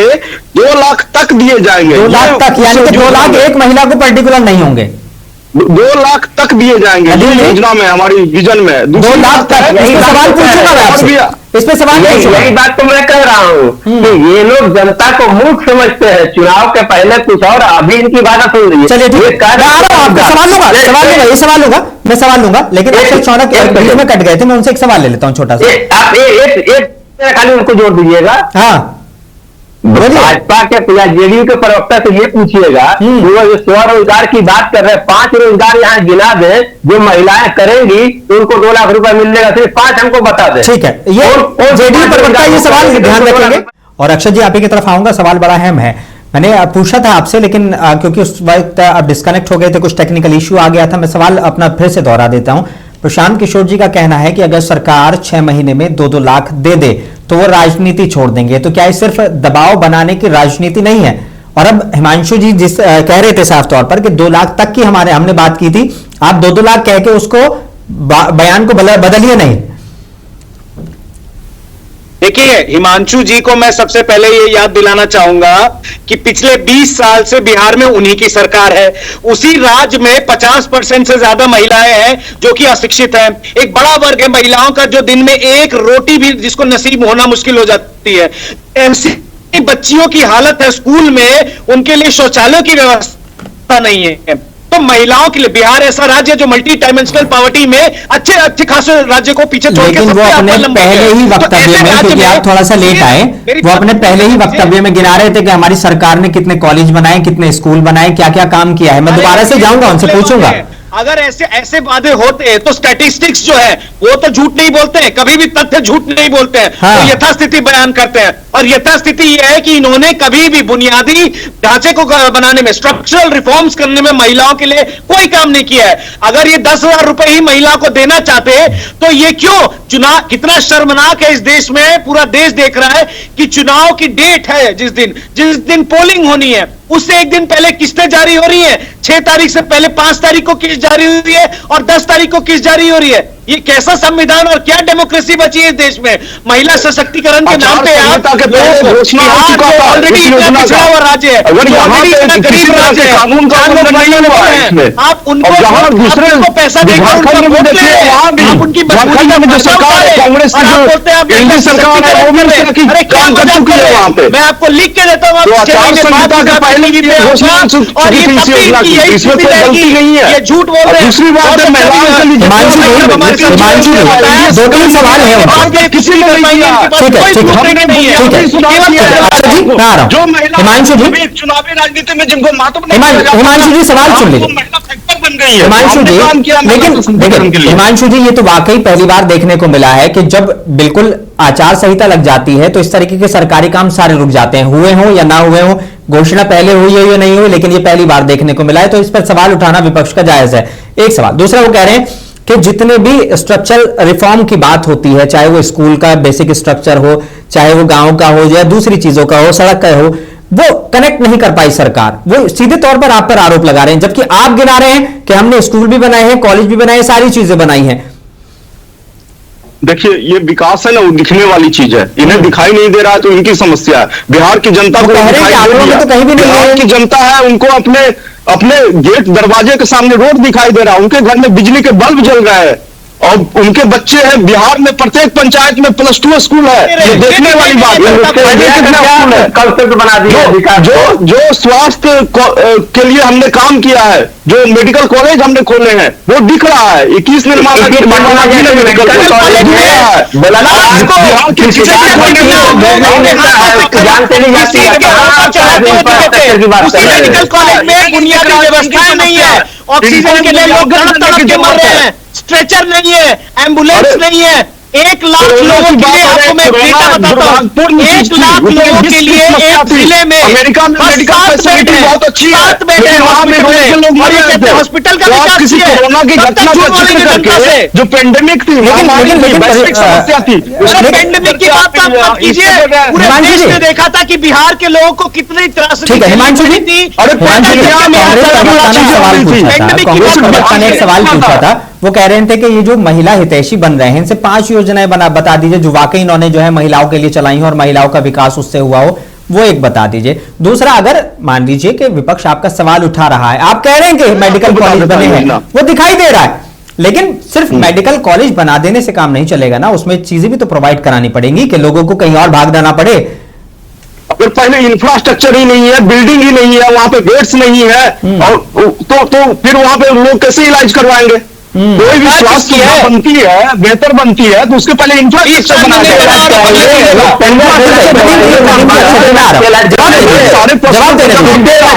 2 लाख तक दिए जाएंगे। 2 लाख तक, यानी कि 2 लाख एक महिला को पर्टिकुलर नहीं होंगे, 2 लाख तक दिए जाएंगे। ये योजना में हमारी विजन में 2 लाख तक। इस पे सवाल पूछूंगा मैं आपसे, इस पे सवाल यही बात तो मैं कह रहा हूँ कि ये लोग जनता को मूर्ख समझते हैं। चुनाव के पहले कुछ और, अभी इनकी बात सुन रही है। चलिए ठीक है, मैं आ रहा हूं आपका सवाल लूंगा, ये सवाल लूंगा, मैं सवाल लूंगा, लेकिन अक्षय चौनक बीच में कट गए थे, मैं उनसे एक सवाल ले लेता हूं छोटा सा। आप एक खाली उनको जोड़ दीजिएगा। हाँ, भाजपा के या जेडीयू के प्रवक्ता से ये पूछिएगा कि वो जो स्वरोजगार की बात कर रहे हैं, 5 रोजगार यहाँ गिना दे जो महिलाएं करेंगी तो उनको 2 लाख रुपए मिलेगा, सिर्फ 5 हमको बता दे। ठीक है, ये जेडीयू प्रवक्ता ये सवाल ध्यान रखेंगे। और अक्षय जी, आप ही की तरफ आऊंगा, सवाल बड़ा अहम है। मैंने पूछा था आपसे, लेकिन क्योंकि उस वक्त आप डिस्कनेक्ट हो गए थे, कुछ टेक्निकल इश्यू आ गया था, मैं सवाल अपना फिर से दोहरा देता हूं। प्रशांत किशोर जी का कहना है कि अगर सरकार 6 महीने में 2-2 लाख दे दे तो वो राजनीति छोड़ देंगे। तो क्या ये सिर्फ दबाव बनाने की राजनीति नहीं है? और अब हिमांशु जी जिस कह रहे थे साफ तौर पर कि 2 लाख तक की हमने बात की थी, आप 2-2 लाख कह के उसको बयान को बदलिए नहीं। देखिए, हिमांशु जी को मैं सबसे पहले ये याद दिलाना चाहूंगा कि पिछले 20 साल से बिहार में उन्हीं की सरकार है। उसी राज्य में 50% से ज्यादा महिलाएं हैं जो कि अशिक्षित हैं। एक बड़ा वर्ग है महिलाओं का जो दिन में एक रोटी भी जिसको नसीब होना मुश्किल हो जाती है। ऐसी बच्चियों की हालत है, स्कूल में उनके लिए शौचालयों की व्यवस्था नहीं है। तो महिलाओं के लिए बिहार ऐसा राज्य जो मल्टी डायमेंशनल पॉवर्टी में अच्छे खासे राज्य को पीछे छोड़ के लेकिन वो अपने पहले ही वक्तव्य में, क्योंकि आप थोड़ा सा लेट आए, वो अपने पहले ही वक्तव्य में गिना रहे थे कि हमारी सरकार ने कितने कॉलेज बनाए, कितने स्कूल बनाए, क्या क्या काम किया है। मैं दोबारा से जाऊंगा, उनसे पूछूंगा। अगर ऐसे वादे होते तो स्टैटिस्टिक्स जो है वो तो झूठ नहीं बोलते हैं, कभी भी तथ्य झूठ नहीं बोलते हैं। हाँ। तो यथास्थिति बयान करते हैं, और यथास्थिति यह है कि इन्होंने कभी भी बुनियादी ढांचे को बनाने में, स्ट्रक्चरल रिफॉर्म्स करने में महिलाओं के लिए कोई काम नहीं किया है। अगर ये 10,000 रुपए ही महिला को देना चाहते तो ये क्यों चुनाव, कितना शर्मनाक है इस देश में, पूरा देश देख रहा है कि चुनाव की डेट है जिस दिन पोलिंग होनी है उससे एक दिन पहले किस्तें जारी हो रही है। 6 तारीख से पहले 5 तारीख को किस्त जारी हो रही है और 10 तारीख को किस्त जारी हो रही है। ये कैसा संविधान और क्या डेमोक्रेसी बची है इस देश में? महिला सशक्तिकरण के नाम पे आप ऑलरेडी इतना पिछड़ा हुआ राज्य है, ऑलरेडी इतना गरीब राज्य है, आप उनको पैसा देकर आप उनकी मैं आपको लिख के देता हूँ, ये झूठ बोल रहे हैं। दूसरी बात है, हिमांशु जी 2-3 सवाल है उनके। किसी ने नहीं है। ठीक है, ठीक है, जो महिला हिमांशु जी चुनावी राजनीति में जिनको महत्व हिमांशु जी सवाल सुन लीजिए। बन गए नहीं है। हिमांशु जी, हमने काम किया महिला लेकिन सशक्तिकरण के देखिए लिए। हिमांशु जी, ये तो वाकई पहली बार देखने को मिला है कि जब बिल्कुल आचार संहिता लग जाती है तो इस तरीके के सरकारी काम सारे रुक जाते हैं, हुए हों या ना हुए हों, घोषणा पहले हुई हो या नहीं हुई, लेकिन ये पहली बार देखने को मिला है। तो इस पर सवाल उठाना विपक्ष का जायज है। एक सवाल। दूसरा, वो कह रहे हैं कि जितने भी स्ट्रक्चरल रिफॉर्म की बात होती है, चाहे वो स्कूल का बेसिक स्ट्रक्चर हो, चाहे वो गांव का हो या दूसरी चीजों का हो, सड़क का हो, वो कनेक्ट नहीं कर पाई सरकार। वो सीधे तौर पर आप पर आरोप लगा रहे हैं, जबकि आप गिना रहे हैं कि हमने स्कूल भी बनाए हैं, कॉलेज भी बनाए हैं, सारी चीजें बनाई हैं। देखिए, ये विकास है ना, वो दिखने वाली चीज है। इन्हें दिखाई नहीं दे रहा है तो इनकी समस्या है। बिहार की जनता को कह रहे हैं दिखाई कि दे आंकड़ों रही में है। तो कहीं भी नहीं बिहार है। की जनता है, उनको अपने अपने गेट दरवाजे के सामने रोड दिखाई दे रहा है, उनके घर में बिजली के बल्ब जल रहे हैं और उनके बच्चे हैं। बिहार में प्रत्येक पंचायत में +2 स्कूल है। ये देखने वाली बात है। कितना स्कूल है कंसेप्ट बना दिया जो स्वास्थ्य के लिए हमने काम किया है, जो मेडिकल कॉलेज हमने खोले हैं, वो दिख रहा है। 21 निर्माण मेडिकल कॉलेज मेडिकल कॉलेज में बुनियादी व्यवस्थाएं नहीं है, ऑक्सीजन के लिए लोग तड़प के मर रहे हैं, स्ट्रेचर नहीं है, एम्बुलेंस नहीं है। 1 लाख लोगों के लिए, आपको मैं डेटा बताता हूँ, 1 लाख लोगों के लिए एक जिले में अमेरिका में मेडिकल फैसिलिटी बहुत अच्छी है, सात बेड है वहां में हॉस्पिटल का विकास किसी किया है। कोरोना की तब तक घटना झूठ का बोलेंगे जिक्र जनता से। करके, जो पेंडेमिक थी, लेकिन वैश्विक समस्या थी, पेंडेमिक की बात आप मत कीजिए। पूरे हिमांशु देश जी। ने देखा था कि बिहार के लोगों को कितनी त्रासदी ठीक है हिमांशु जी, थी। अरे हिमांशु जी, कांग्रेस प्रवक्ता ने सवाल पूछा था, कांग्रेस प्रवक्ता ने एक सवाल पूछा था। वो कह रहे थे कि ये जो महिला हितैषी बन रहे हैं, इनसे 5 योजनाएं बता दीजिए जो वाकई इन्होंने जो है महिलाओं के लिए चलाई हो और महिलाओं का विकास उससे हुआ हो, वो एक बता दीजिए। दूसरा, अगर मान लीजिए कि विपक्ष आपका सवाल उठा रहा है, आप कह रहे हैं कि मेडिकल कॉलेज बने हैं, वो दिखाई दे रहा है, लेकिन सिर्फ मेडिकल कॉलेज बना देने से काम नहीं चलेगा ना, उसमें चीजें भी तो प्रोवाइड करानी पड़ेंगी कि लोगों को कहीं और भागना ना पड़े। अगर पहले इंफ्रास्ट्रक्चर ही नहीं है, बिल्डिंग ही नहीं है, वहां पे बेड्स नहीं है, और तो फिर वहां पे लोग कैसे इलाज करवाएंगे? कोई भी स्वास्थ्य सुविधा बनती है, बेहतर बनती है, तो उसके पहले इंफ्रास्ट्रक्चर बना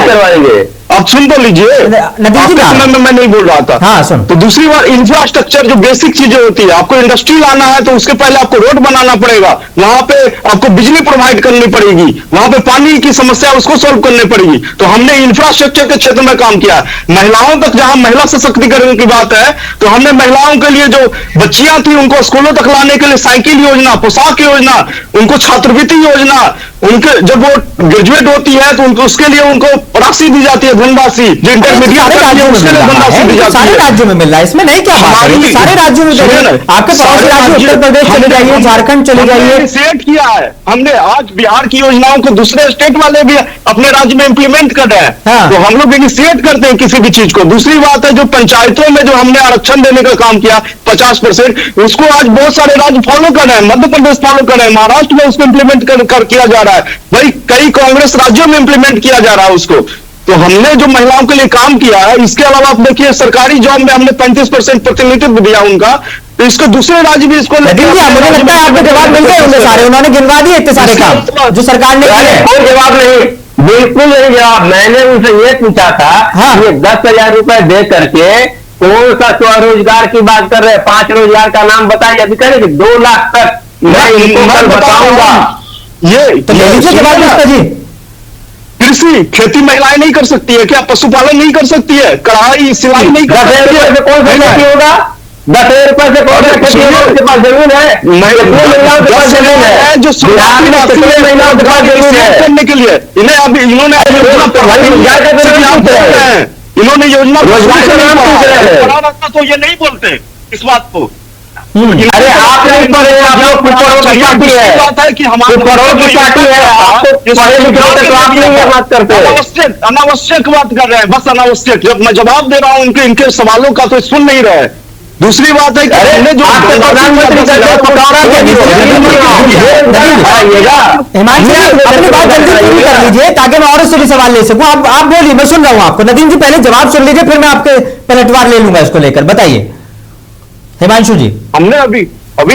करवाएंगे। आप सुन तो लीजिए, नदीम जी, आपके समय में मैं नहीं बोल रहा था। हाँ, सुन। तो दूसरी बार इंफ्रास्ट्रक्चर जो बेसिक चीजें होती है, आपको इंडस्ट्री लाना है तो उसके पहले आपको रोड बनाना पड़ेगा, वहां पे आपको बिजली प्रोवाइड करनी पड़ेगी, वहां पे पानी की समस्या उसको सोल्व करनी पड़ेगी। तो हमने इंफ्रास्ट्रक्चर के क्षेत्र में काम किया। महिलाओं तक, जहां महिला सशक्तिकरण की बात है, तो हमने महिलाओं के लिए जो बच्चियां थी उनको स्कूलों तक लाने के लिए साइकिल योजना, पोशाक योजना, उनको छात्रवृत्ति योजना, उनके जब वो ग्रेजुएट होती है तो उनको उसके लिए उनको राशि दी जाती है, धनराशि, जो इंटरमीडिएट सारे राज्यों में मिल रहा है, सारे राज्यों में मिल रहा है, इसमें नहीं क्या बात है, सारे राज्यों में आपके पड़ोसी राज्य उत्तर प्रदेश चले जाइए, झारखंड चले जाइए। सेट किया है हमने। आज बिहार की योजनाओं को दूसरे स्टेट वाले भी अपने राज्य में इंप्लीमेंट कर रहे हैं। हाँ। तो हम लोग इनिशिएट करते हैं किसी भी चीज को। दूसरी बात है, जो पंचायतों में जो हमने आरक्षण देने का काम किया 50%, उसको आज बहुत सारे राज्य फॉलो कर रहे हैं, मध्य प्रदेश फॉलो कर रहे हैं, महाराष्ट्र में उसको इंप्लीमेंट कर किया जा रहा है, भाई कई कांग्रेस राज्यों में इंप्लीमेंट किया जा रहा है उसको। तो हमने जो महिलाओं के लिए काम किया है, इसके अलावा आप देखिए सरकारी जॉब में हमने 35% प्रतिनिधित्व दिया उनका, तो इसको दूसरे राज्य भी इसको मुझे लगता है आपको जवाब मिल गए होंगे सारे, उन्होंने गिनवा दिए इतने सारे काम जो सरकार ने किए। कोई जवाब नहीं, बिल्कुल नहीं जवाब। मैंने उनसे ये पूछा था, हाँ। ये 10,000 रुपए दे करके कौन सा स्वरोजगार की बात कर रहे हैं? 5 रोजगार का नाम बताइए। अभी कह रहे कि 2 लाख तक मैं इनको कल बताऊंगा। ये तो ले लीजिए जवाब मिश्रा जी। कृषि, खेती महिलाएं नहीं कर सकती है क्या? पशुपालन नहीं कर सकती है? कढ़ाई, सिलाई नहीं कर 10,000 सकती रुपए है? से कौन सा खेती होगा? 10,000 रुपए से कौन सा खेती होगा? उसके पास जमीन है, महिलाओं के पास जमीन है, जो बिहार में कितने महिलाओं के पास जमीन है? करने के लिए इन्हें अभी इन्होंने इन्होंने योजना रोजगार का नाम पूछ रहे हैं। तो ये नहीं बोलते इस बात को। अरे आप नहीं पढ़े, आप लोग कुपरों की पार्टी है, बात है कि हमारे कुपरों की पार्टी है, आपको पढ़े लिखे होते तो आप नहीं ये बात करते। अनावश्यक बात कर रहे हैं, बस अनावश्यक। जब मैं जवाब दे रहा हूं इनके सवालों का तो सुन नहीं रहे। दूसरी बात है कि हमने जो प्रधानमंत्री हिमांशु जी अपनी बात जल्दी पूरी कर लीजिए ताकि मैं और से भी सवाल ले सकूं। आप बोलिए, मैं सुन रहा हूं आपको। नदीम जी पहले जवाब सुन लीजिए, फिर मैं आपके पलटवार ले लूंगा इसको लेकर। बताइए हिमांशु जी। हमने अभी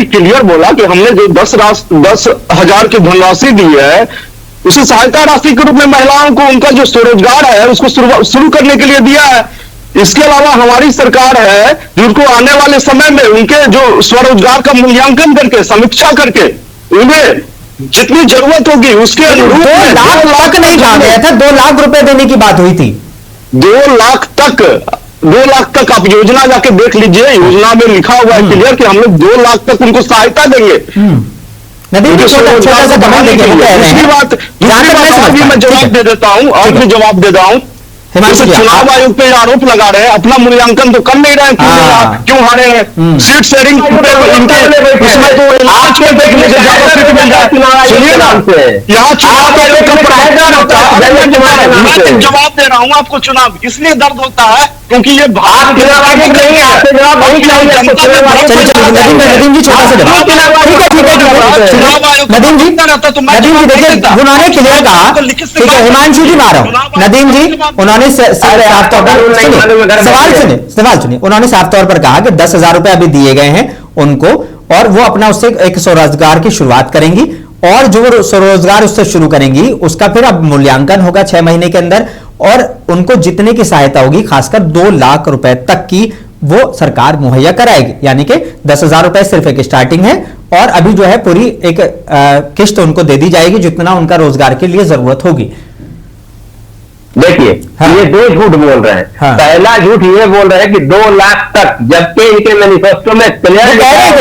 क्लियर बोला कि हमने जो 10,000 की धनराशि दी है, उसे सहायता राशि के रूप में महिलाओं को उनका जो स्वरोजगार है उसको शुरू करने के लिए दिया है। इसके अलावा हमारी सरकार है जिनको आने वाले समय में उनके जो स्वरोजगार का मूल्यांकन करके समीक्षा करके उन्हें जितनी जरूरत होगी उसके अनुरूप 2 लाख तक नहीं कहा गया था, 2 लाख रुपए देने की बात हुई थी। 2 लाख तक आप योजना जाके देख लीजिए, योजना में लिखा हुआ है क्लियर कि हम लोग 2 लाख तक उनको सहायता देंगे। नदीम जी, छोटा सा कमेंट देखिए, वो कह रहे हैं। दूसरी बात भी मैं जवाब दे देता हूं, और भी जवाब दे रहा हूं। हिमांशु जी, चुनाव आयोग पे आरोप लगा रहे हैं, अपना मूल्यांकन तो कर नहीं रहे हैं, क्यों हारे हैं? सीट शेयरिंग उसमें तो आपके देखने से ज्यादा सीट मिल जाए। सुनिए ना, यहाँ चुनाव आयोग का मैं जवाब दे रहा हूँ आपको, चुनाव इसलिए दर्द होता है क्योंकि ये भारत नदीम जी, छोटा सा जवाब, ठीक है नदीम जी देखिए, उन्होंने क्लियर कहा, ठीक है हिमांशु जी मारो, नदीम जी उन्होंने साफ तौर पर सवाल सुनिए, उन्होंने साफ तौर पर कहा कि 10,000 रुपए अभी दिए गए हैं उनको, और वो अपना उससे एक स्वरोजगार की शुरुआत करेंगी, और जो वो स्वरोजगार उससे शुरू करेंगी उसका फिर अब मूल्यांकन होगा 6 महीने के अंदर, और उनको जितने की सहायता होगी खासकर 2 लाख रुपए तक की वो सरकार मुहैया कराएगी। यानी कि 10,000 रुपए सिर्फ एक स्टार्टिंग है, और अभी जो है पूरी एक किस्त उनको दे दी जाएगी जितना उनका रोजगार के लिए जरूरत होगी। देखिए, ये 2 झूठ बोल रहे हैं। पहला झूठ ये बोल रहे हैं कि 2 लाख तक, जबकि इनके मैनिफेस्टो में क्लियर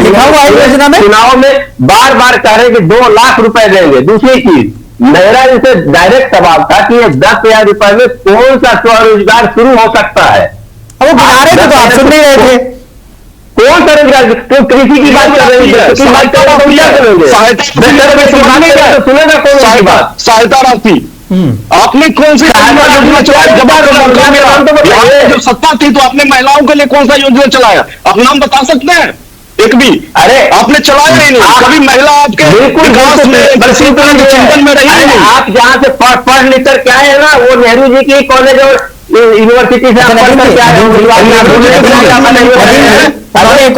लिखा हुआ है योजना में, चुनाव में बार बार कह रहे कि 2 लाख रुपए देंगे। दूसरी चीज, मेरा इनसे डायरेक्ट सवाल था कि ये 10,000 रुपए में कौन सा स्वरोजगार शुरू हो सकता है? अब वो गिना रहे थे तो आप सुन नहीं रहे थे। कौन सा रोजगार? तो कृषि की बात कर रहे हैं, सुनेगा कौन सी बात? सहायता राशि आपने कौन सी योजना चलाई? जब सत्ता थी तो आपने महिलाओं के लिए कौन सा योजना चलाया? आप नाम बता सकते हैं एक भी? अरे आपने चलाया ही नहीं, कभी महिला आपके विकास में चिंतन में रही नहीं। आप जहाँ से पढ़ लिख कर क्या है ना, वो नेहरू जी की कॉलेज और यूनिवर्सिटी से पढ़कर क्या है, एक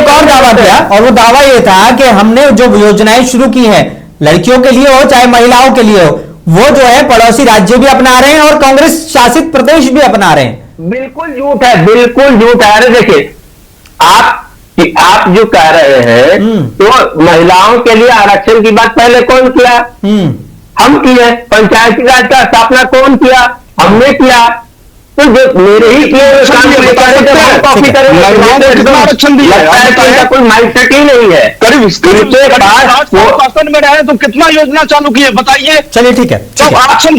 और दावा किया, और वो दावा ये था कि हमने जो योजनाएं शुरू की हैं लड़कियों के लिए हो चाहे महिलाओं के लिए हो, वो जो है पड़ोसी राज्य भी अपना रहे हैं और कांग्रेस शासित प्रदेश भी अपना रहे हैं। बिल्कुल झूठ है, बिल्कुल झूठ है। अरे देखिए, आप जो कह रहे हैं तो महिलाओं के लिए आरक्षण की बात पहले कौन किया? हम किए। पंचायती राज का स्थापना कौन किया? हमने किया। तो जो मेरे ही किए कॉपी करेंगे, आरक्षण दिया कोई माइंडसेट ही नहीं है। करीब शासन में रहे तो कितना योजना चालू की है बताइए। चलिए ठीक है, आरक्षण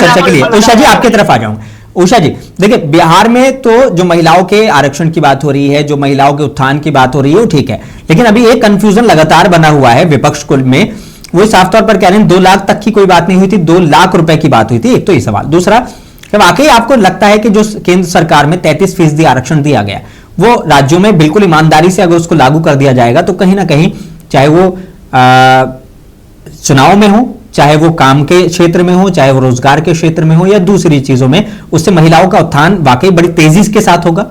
चर्चा के लिए उषा जी आपकी तरफ आ जाऊंगा। उषा जी देखिए, बिहार में तो जो महिलाओं के आरक्षण की बात हो रही है, जो महिलाओं के उत्थान की बात हो रही है वो ठीक है, लेकिन अभी एक कंफ्यूजन लगातार बना हुआ है विपक्ष कुल में। वो साफ तौर पर कह रहे हैं 2 लाख तक की कोई बात नहीं हुई थी, 2 लाख रुपए की बात हुई थी। एक तो ये सवाल। दूसरा, जब वाकई आपको लगता है कि जो केंद्र सरकार में 33% आरक्षण दिया गया वो राज्यों में बिल्कुल ईमानदारी से अगर उसको लागू कर दिया जाएगा तो कहीं ना कहीं चाहे वो चुनाव में हो, चाहे वो काम के क्षेत्र में हो, चाहे वो रोजगार के क्षेत्र में हो या दूसरी चीजों में, उससे महिलाओं का उत्थान वाकई बड़ी तेजी के साथ होगा।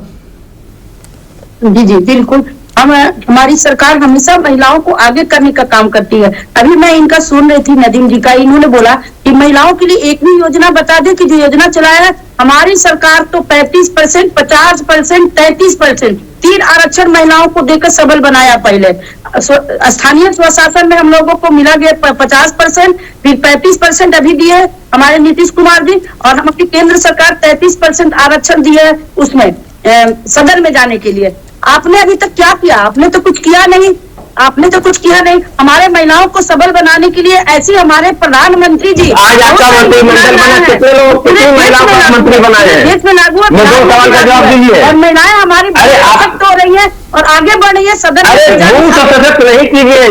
जी जी बिल्कुल, हमारी सरकार हमेशा महिलाओं को आगे करने का काम करती है। अभी मैं इनका सुन रही थी नदीम जी का, इन्होंने बोला कि महिलाओं के लिए एक भी योजना बता दे कि जो योजना चलाया है हमारी सरकार तो 35%, 50%, 33%, 3 आरक्षण महिलाओं को देकर सबल बनाया। पहले स्थानीय स्वशासन में हम लोगों को मिला गया 50%, फिर 35% अभी दिए हमारे नीतीश कुमार जी, और हमारी केंद्र सरकार 33% आरक्षण दिए है उसमें सदन में जाने के लिए। आपने अभी तक क्या किया? आपने तो कुछ किया नहीं, आपने तो कुछ किया नहीं। हमारे महिलाओं को सबल बनाने के लिए ऐसी हमारे प्रधानमंत्री जी आज आपका मंत्रिमंडल बना, कितने लोग, कितनी महिलाओं का मंत्री बनाए हैं देश में लागू है। सवाल का जवाब दीजिए। और महिलाएं हमारी सशक्त हो रही है और आगे बढ़ रही है सदन में। मुंह से सशक्त नहीं कीजिए,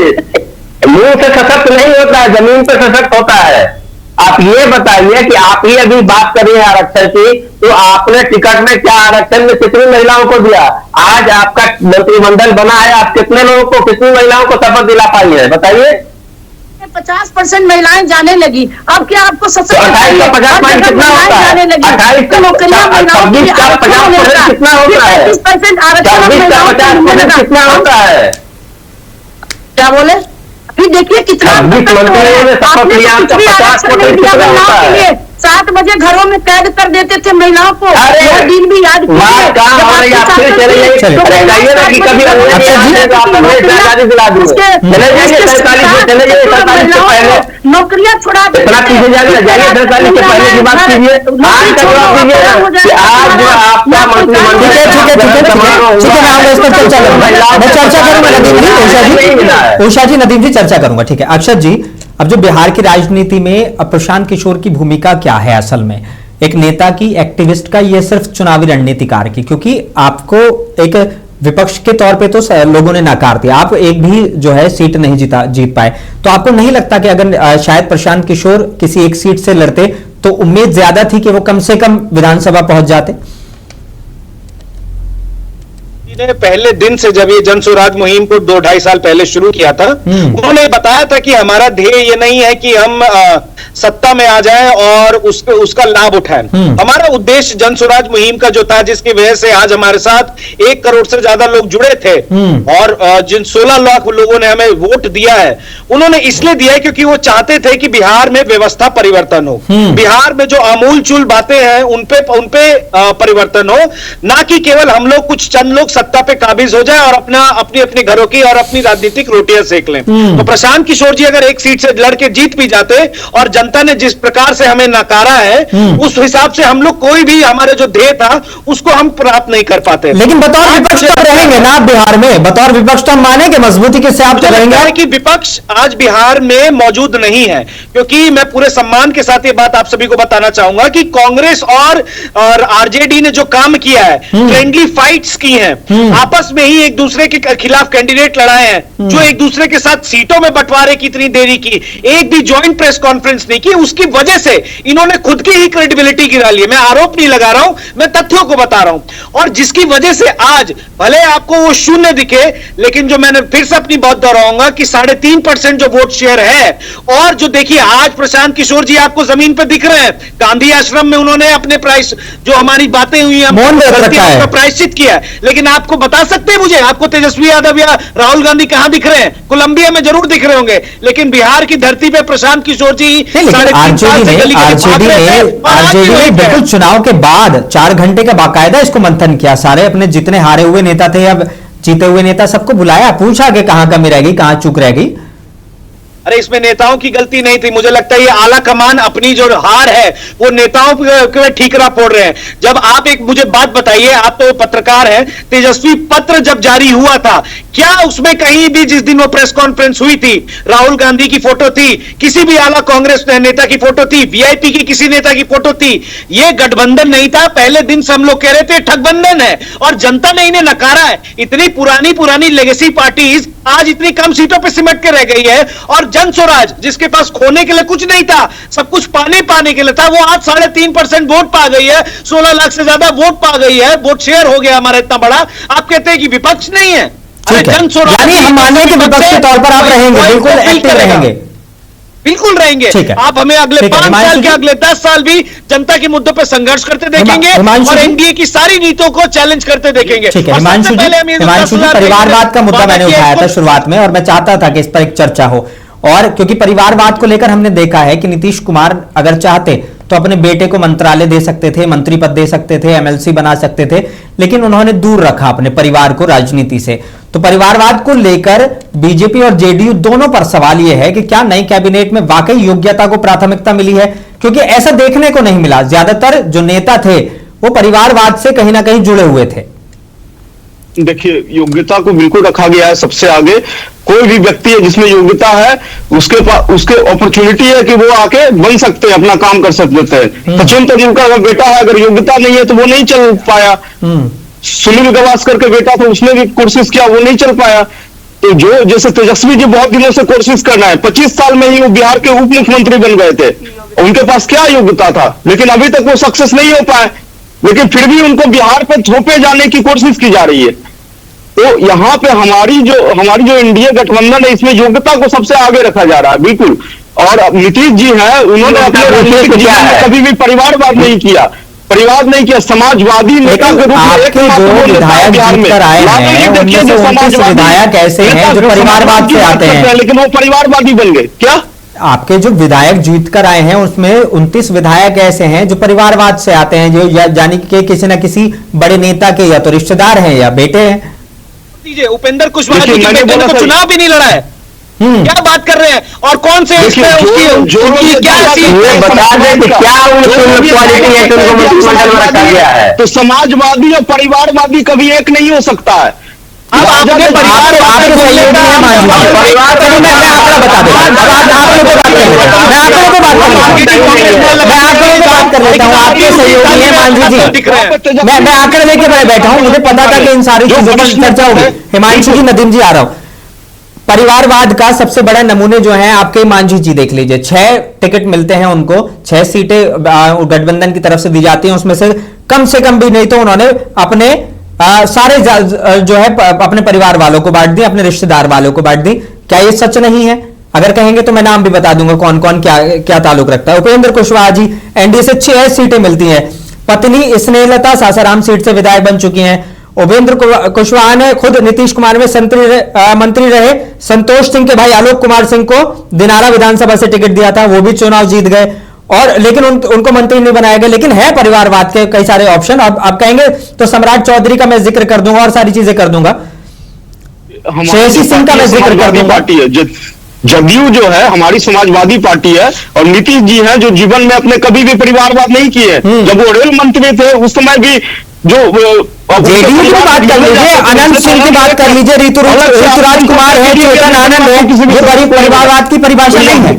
मुंह से सशक्त नहीं होता है, जमीन पर सशक्त होता है। आप ये बताइए कि आप ही अभी बात कर रही है आरक्षण की, तो आपने टिकट में क्या आरक्षण में कितनी महिलाओं को दिया? आज आपका मंत्रिमंडल बना है, आप कितने लोगों को, कितनी महिलाओं को शपथ दिला पाई है बताइए? 50% महिलाएं जाने लगी। अब क्या आपको सबसे 28 का 50% कितना होता है? जाने लगी 28 का नौकरियां महिलाओं के लिए 26 का 50% कितना होता है? 35% आरक्षण 26 का 50% कितना होता है? क्या बोले? अभी देखिए कितना 26 मंत्रियों ने शपथ लिया, आपका 50% कितना होता है? 7 बजे घरों में कैद कर देते थे महिलाओं को। अरे वो दिन भी याद बात कहाँ हो रही है आपसे? चले जाइए, कहिए ना कि कभी अंग्रेज यहाँ आए तो आपका देश में आजादी दिला दूंगा। चले जाइए 47 से, चले जाइए 47 से पहले। नौकरियां छुड़ा इतना पीछे जाइए, जाइए 47 से पहले की बात कीजिए। आज का जवाब दीजिए कि आज जो आपका मंत्रिमंडल ठीक है, मैं आऊंगा इस पर चर्चा करूंगा। मैं चर्चा करूंगा नदीम जी, उषा जी नदीम जी चर्चा करूंगा। ठीक है अक्षत जी, अब जो बिहार की राजनीति में प्रशांत किशोर की भूमिका क्या है असल में, एक नेता की, एक्टिविस्ट का, ये सिर्फ चुनावी रणनीतिकार की? क्योंकि आपको एक विपक्ष के तौर पे तो लोगों ने नकार दिया, आप एक भी जो है सीट नहीं जीत पाए, तो आपको नहीं लगता कि अगर शायद प्रशांत किशोर किसी एक सीट से लड़ते तो उम्मीद ज्यादा थी कि वो कम से कम विधानसभा पहुंच जाते? ने पहले दिन से जब ये जन स्वराज मुहिम को 2-2.5 साल पहले शुरू किया था, उन्होंने बताया था कि हमारा ध्येय ये नहीं है कि हम सत्ता में आ जाएं और उसका लाभ उठाएं। हमारा उद्देश्य जन स्वराज मुहिम का जो था, जिसकी वजह से आज हमारे साथ 1 करोड़ से ज्यादा लोग जुड़े थे और जिन 16 लाख लोगों ने हमें वोट दिया है, उन्होंने इसलिए दिया है क्योंकि वो चाहते थे कि बिहार में व्यवस्था परिवर्तन हो, बिहार में जो आमूल चूल बातें हैं उनपे परिवर्तन हो, ना कि केवल हम लोग कुछ चंद लोग सत्ता पे काबिज हो जाए और अपने घरों की और अपनी राजनीतिक रोटियां सेक लें। तो प्रशांत किशोर जी अगर एक सीट से लड़के जीत भी जाते और जनता ने जिस प्रकार से हमें नकारा है, उस हिसाब से हम लोग कोई भी हमारे जो ध्येय था उसको हम प्राप्त नहीं कर पाते। लेकिन बतौर विपक्ष तो रहेंगे ना बिहार में, बतौर विपक्ष तो हम मानेंगे मजबूती के साथ रहेंगे कि विपक्ष आज बिहार में मौजूद नहीं है, क्योंकि मैं पूरे सम्मान के साथ ये बात आप सभी को बताना चाहूंगा कि कांग्रेस और आरजेडी ने जो काम किया है, फ्रेंडली फाइट्स की हैं, आपस में ही एक दूसरे के खिलाफ कैंडिडेट लड़ाए हैं, जो एक दूसरे के साथ सीटों में बंटवारे की इतनी देरी की, एक भी ज्वाइंट प्रेस कॉन्फ्रेंस नहीं की, उसकी वजह से इन्होंने खुद की ही क्रेडिबिलिटी गिरा ली है। मैं आरोप नहीं लगा रहा हूं, मैं तथ्यों को बता रहा हूं, और जिसकी वजह से आज भले आपको वो शून्य दिखे, लेकिन जो मैंने फिर से अपनी बात दोहराऊंगा कि 3.5% जो वोट शेयर है, और जो देखिए आज प्रशांत किशोर जी आपको जमीन पर दिख रहे हैं, गांधी आश्रम में उन्होंने अपने प्राइस जो हमारी बातें हुई हैं प्रायश्चित किया है, लेकिन आपको बता सकते हैं मुझे, आपको तेजस्वी यादव या राहुल गांधी कहां दिख रहे हैं? कोलंबिया में जरूर दिख रहे होंगे, लेकिन बिहार की धरती पे प्रशांत किशोर जी आरजेडी ने बिल्कुल चुनाव के बाद 4 घंटे का बाकायदा इसको मंथन किया, सारे अपने जितने हारे हुए नेता थे, अब जीते हुए नेता, सबको बुलाया, पूछा कि कहां कमी रह गई, कहां चूक रह गई। अरे इसमें नेताओं की गलती नहीं थी, मुझे लगता है ये आला कमान अपनी जो हार है वो नेताओं पे ठीकरा फोड़ रहे हैं। जब आप एक मुझे बात बताइए, आप तो पत्रकार हैं, तेजस्वी पत्र जब जारी हुआ था, क्या उसमें कहीं भी जिस दिन वो प्रेस कॉन्फ्रेंस हुई थी, राहुल गांधी की फोटो थी, किसी भी आला कांग्रेस नेता की फोटो थी, वीआईपी की किसी नेता की फोटो थी? ये गठबंधन नहीं था, पहले दिन से हम लोग कह रहे थे ठगबंधन है, और जनता ने इन्हें नकारा है। इतनी पुरानी लेगेसी पार्टीज आज इतनी कम सीटों पर सिमट के रह गई है, और जन स्वराज जिसके पास खोने के लिए कुछ नहीं था, सब कुछ पाने के लिए था, वो आज 3.5% वोट पा गई है, 16 लाख से ज्यादा वोट पा गई है, वोट शेयर हो गया हमारा इतना बड़ा। आप कहते हैं कि विपक्ष नहीं है? जन स्वराज यानी हम माने कि विपक्ष के तौर पर आप रहेंगे, बिल्कुल एक्टिव रहेंगे, बिल्कुल रहेंगे। आप हमें अगले 5 साल के, अगले 10 साल भी जनता के मुद्दों पर संघर्ष करते देखेंगे और एनडीए की सारी नीतियों को चैलेंज करते देखेंगे। हिमांशु जी, परिवारवाद का मुद्दा मैंने उठाया था शुरुआत में, और मैं चाहता था कि इस पर एक चर्चा हो, और क्योंकि परिवारवाद को लेकर हमने देखा है कि नीतीश कुमार अगर चाहते तो अपने बेटे को मंत्रालय दे सकते थे, मंत्री पद दे सकते थे, एमएलसी बना सकते थे, लेकिन उन्होंने दूर रखा अपने परिवार को राजनीति से। तो परिवारवाद को लेकर बीजेपी और जेडीयू दोनों पर सवाल यह है कि क्या नई कैबिनेट में वाकई योग्यता को प्राथमिकता मिली है? क्योंकि ऐसा देखने को नहीं मिला, ज्यादातर जो नेता थे वो परिवारवाद से कहीं ना कहीं जुड़े हुए थे। देखिए, योग्यता को बिल्कुल रखा गया है सबसे आगे। कोई भी व्यक्ति है जिसमें योग्यता है, उसके पास उसके अपॉर्चुनिटी है कि वो आके बन सकते हैं, अपना काम कर सकते हैं। सचिन तेंदुलकर अगर बेटा है, अगर योग्यता नहीं है तो वो नहीं चल पाया। सुनील गावस्कर के बेटा था, उसने भी कोशिश किया, वो नहीं चल पाया। तो जो जैसे तेजस्वी जी बहुत दिनों से कोशिश करना है, 25 साल में ही वो बिहार के उप मुख्यमंत्री बन गए थे, उनके पास क्या योग्यता था, लेकिन अभी तक वो सक्सेस नहीं हो पाए। लेकिन फिर भी उनको बिहार पे थोपे जाने की कोशिश की जा रही है। तो यहाँ पे हमारी जो एनडीए गठबंधन है, इसमें योग्यता को सबसे आगे रखा जा रहा है, बिल्कुल। और नीतीश जी हैं, उन्होंने अपने राजनीतिक जीवन में कभी भी परिवारवाद नहीं किया, समाजवादी नेता के रूप में आपके जो विधायक जीतकर आए हैं उनमें से 29 विधायक ऐसे हैं जो परिवारवाद से आते हैं, लेकिन वो परिवारवादी बन गए क्या? आपके जो विधायक जीतकर आए हैं उसमें 29 विधायक ऐसे हैं जो परिवारवाद से आते हैं, जो यानी कि किसी न किसी बड़े नेता के या तो रिश्तेदार हैं या बेटे हैं। उपेंद्र कुशवाहा जी के बेटे ने तो चुनाव भी नहीं लड़ा है, क्या बात कर रहे हैं? और कौन से बता दें कि क्या क्वालिटी है तो उनको मंत्रिमंडल में रखा गया है। तो समाजवादी और परिवारवादी कभी एक नहीं हो सकता है। अब आपके परिवार आपके सहयोगी हैं परिवार का मैं आंकड़ा बता दूं, अब आप आंकड़ों पे बात करें, मैं आंकड़ों पे बात कर लेता हूं। आपके सहयोगी हैं मांझी जी, मैं आंकड़े लेके बैठा हूं, मुझे पता था कि इन सारी चीजों पर चर्चा होगी। हिमांशु जी, नदीम जी आ रहा हूं। परिवारवाद का सबसे बड़ा नमूने जो है आपके मांझी जी देख लीजिए, 6 टिकट मिलते हैं उनको, 6 सीटें गठबंधन की तरफ से दी जाती हैं, उसमें से कम भी नहीं तो उन्होंने अपने सारे जो है अपने परिवार वालों को बांट दी, अपने रिश्तेदार वालों को बांट दी। क्या ये सच नहीं है? अगर कहेंगे तो मैं नाम भी बता दूंगा कौन कौन क्या ताल्लुक रखता है। उपेंद्र कुशवाहा जी, एनडीए से 6 सीटें मिलती हैं, पत्नी स्नेहलता सासाराम सीट से विधायक बन चुकी हैं। उपेंद्र कुशवाहा ने खुद नीतीश कुमार में मंत्री रहे, संतोष सिंह के भाई आलोक कुमार सिंह को दिनारा विधानसभा से टिकट दिया था, वो भी चुनाव जीत गए, और लेकिन उनको मंत्री नहीं बनाया गया। लेकिन है परिवारवाद के कई सारे ऑप्शन। आप कहेंगे तो सम्राट चौधरी का मैं जिक्र कर दूंगा और सारी चीजें कर दूंगा, श्रेयसी सिंह का मैं जिक्र कर दूंगा। पार्टी है जदयू जो है हमारी समाजवादी पार्टी है, और नीतीश जी हैं जो जीवन में अपने कभी भी परिवारवाद नहीं किए। जब वो रेल मंत्री थे उस समय भी जो जेडीयू की बात कर लीजिए, अनंत सिंह की बात कर लीजिए, ऋतुराज कुमार है, चेतन आनंद है, ये परिवारवाद की परिभाषा नहीं है।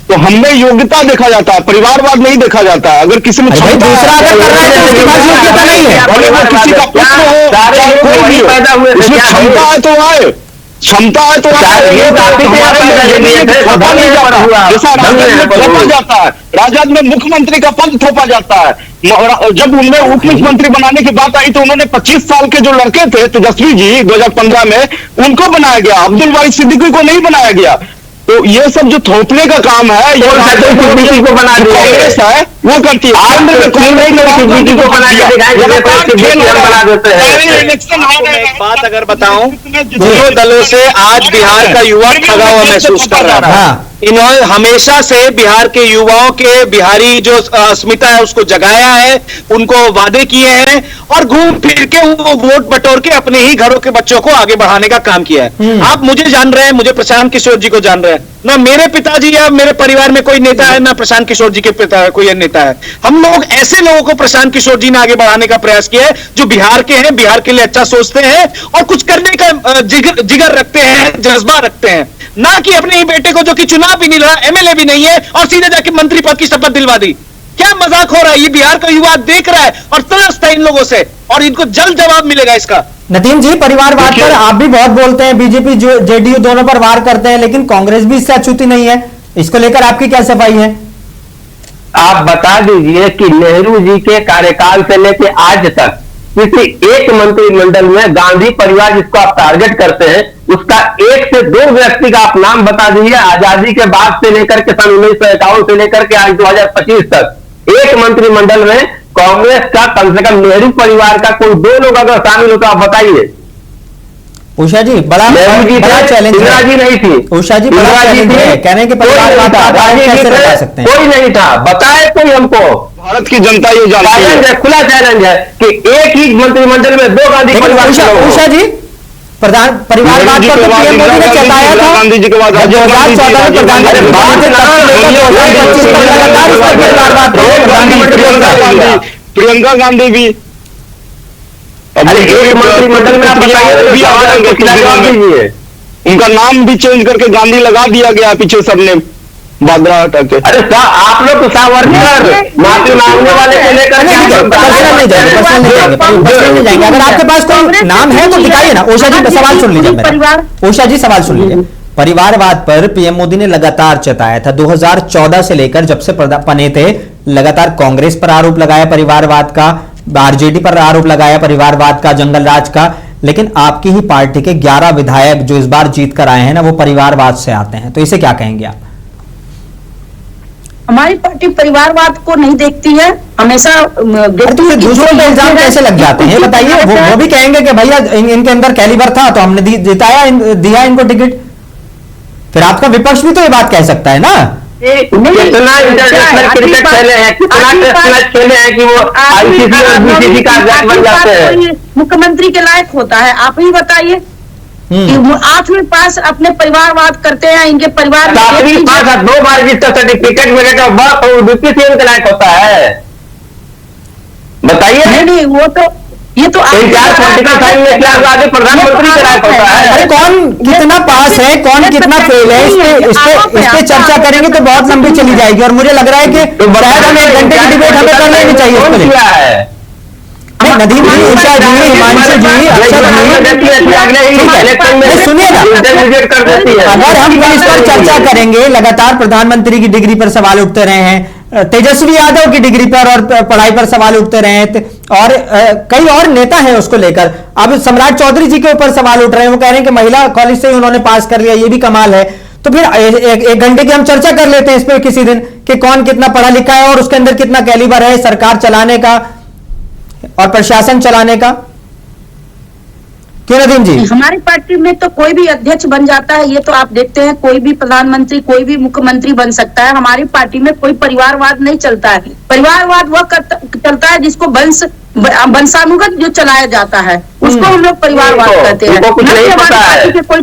तो हमें योग्यता देखा जाता है, परिवारवाद नहीं देखा जाता है। अगर किसी में दूसरा अगर कर रहा है तो उसके पास योग्यता नहीं है। किसी का पुत्र हो, उसमें क्षमता है तो आए, क्षमता है तो थोपा जाता है, राजद में मुख्यमंत्री का पद थोपा जाता है। जब उनमें उप मुख्यमंत्री बनाने की बात आई तो उन्होंने 25 साल के जो लड़के थे तेजस्वी जी 2015 में, उनको बनाया गया, अब्दुल वाहिद सिद्दीकी को नहीं बनाया गया। तो ये सब जो थोपने का काम है, ये को बना कांग्रेस है वो करती है। बात अगर बताऊं, दोनों दलों से आज बिहार का युवा ठगा हुआ महसूस कर रहा है। इन्होंने हमेशा से बिहार के युवाओं के बिहारी जो अस्मिता है उसको जगाया है, उनको वादे किए हैं, और घूम फिर के वो वोट बटोर के अपने ही घरों के बच्चों को आगे बढ़ाने का काम किया है। आप मुझे जान रहे हैं, मुझे प्रशांत किशोर जी को जान रहे हैं, ना मेरे पिताजी या मेरे परिवार में कोई नेता है, ना प्रशांत किशोर जी के पिता कोई नेता है। हम लोग ऐसे लोगों को प्रशांत किशोर जी ने आगे बढ़ाने का प्रयास किया है जो बिहार के हैं, बिहार के लिए अच्छा सोचते हैं और कुछ करने का जिगर रखते हैं, जज्बा रखते हैं, ना कि अपने ही बेटे को जो कि चुनाव भी नहीं लड़ा, एमएलए भी नहीं है, और सीधे जाके मंत्री पद की शपथ दिलवा दी। क्या मजाक हो रहा है? ये बिहार का युवा देख रहा है और त्रस्त है इन लोगों से, और इनको जल्द जवाब मिलेगा इसका। नदीम जी, परिवारवाद पर आप भी बहुत बोलते हैं, बीजेपी जेडीयू दोनों पर वार करते हैं, लेकिन कांग्रेस भी इससे अछूती नहीं है। इसको लेकर आपकी क्या सफाई है? आप बता दीजिए कि नेहरू जी के कार्यकाल से लेकर आज तक किसी एक मंत्रिमंडल में गांधी परिवार जिसको आप टारगेट करते हैं, उसका 1 से 2 व्यक्ति का आप नाम बता दीजिए। आजादी के बाद से लेकर के सन 1951 से लेकर के आज 2025 तक एक मंत्रिमंडल में कांग्रेस का कम से कम नेहरू परिवार का कोई 2 लोग अगर शामिल हो तो आप बताइए। उषा जी, बड़ा चैलेंज इंदिरा जी नहीं थी, उषा जी, बड़ा चैलेंज है, कहने के कोई नहीं था, बताए कोई हमको। भारत की जनता ये जानती है, खुला चैलेंज है कि एक ही मंत्रिमंडल में 2 गांधी परिवार। उषा जी, परिवारवाद पर पीएम मोदी ने चेताया था गांधी जी के बाद 2014 में प्रियंका गांधी भी मंत्रिमंडल में उनका नाम भी चेंज करके गांधी लगा दिया गया पीछे सबने बादरा हटा के। अरे आप लोग तो सावरकर माफी मांगने वाले को लेकर नहीं जाएंगे। अगर आपके पास कोई नाम है तो दिखाइए ना। उषा जी, सवाल सुन लीजिए मेरा। उषा जी, सवाल सुन लीजिए। परिवारवाद पर पीएम मोदी ने लगातार चेताया था, 2014 से लेकर जब से बने थे, लगातार कांग्रेस पर आरोप लगाया परिवारवाद का, आरजेडी पर आरोप लगाया परिवारवाद का, जंगल राज का, लेकिन आपकी ही पार्टी के 11 विधायक जो इस बार जीत कर आए हैं ना, वो परिवारवाद से आते हैं, तो इसे क्या कहेंगे आप? हमारी पार्टी परिवारवाद को नहीं देखती है, हमेशा तो फिर दूसरों पे इल्जाम कैसे लग जाते हैं, ये बताइए। वो भी कहेंगे कि भैया इनके अंदर कैलिबर था तो हमने जिताया, दिया इनको टिकट। फिर आपका विपक्ष भी तो ये बात कह सकता है ना। कितना इंटरनेशनल क्रिकेट खेले हैं, कितना टेस्ट मैच खेले हैं कि वो आईसीसी और बीसीसी का अध्यक्ष बन जाते हैं। मुख्यमंत्री के लायक होता है, आप ही बताइए कि 8वीं पास अपने परिवारवाद करते हैं, इनके परिवार में 7वीं पास 2 बार जिसका सर्टिफिकेट मिलेगा वह बीपीसीएम के लायक होता है, बताइए। नहीं, वो तो ये तो पॉलिटिकल साइंस में क्या आगे प्रधानमंत्री के लायक होता है। अरे कौन कितना पास है, कौन कितना फेल है, इस पे चर्चा करेंगे तो बहुत लंबी चली जाएगी। और मुझे लग रहा है कि शायद हम 1 घंटे की डिबेट हमें कर लेनी चाहिए उसके लिए। नदीम जी, उषा जी, हिमांशु जी, अक्षर जी, सुनिए ना, अगर हम इस पर चर्चा करेंगे, लगातार प्रधानमंत्री की डिग्री पर सवाल उठते रहे हैं, तेजस्वी यादव की डिग्री पर और पढ़ाई पर सवाल उठते रहे हैं, और कई और नेता हैं उसको लेकर। अब सम्राट चौधरी जी के ऊपर सवाल उठ रहे हैं, वो कह रहे हैं कि महिला कॉलेज से ही उन्होंने पास कर लिया, ये भी कमाल है। तो फिर 1 घंटे की हम चर्चा कर लेते हैं इस पर किसी दिन कि कौन कितना पढ़ा लिखा है और उसके अंदर कितना कैलिबर है सरकार चलाने का और प्रशासन चलाने का। क्यों नदीम जी? हमारी पार्टी में तो कोई भी अध्यक्ष बन जाता है, ये तो आप देखते हैं, कोई भी प्रधानमंत्री, कोई भी मुख्यमंत्री बन सकता है। हमारी पार्टी में कोई परिवारवाद नहीं चलता है। परिवारवाद वह चलता है जिसको वंशानुगत जो चलाया जाता है, उसको हम लोग परिवारवाद कहते हैं। हमारी पार्टी के कोई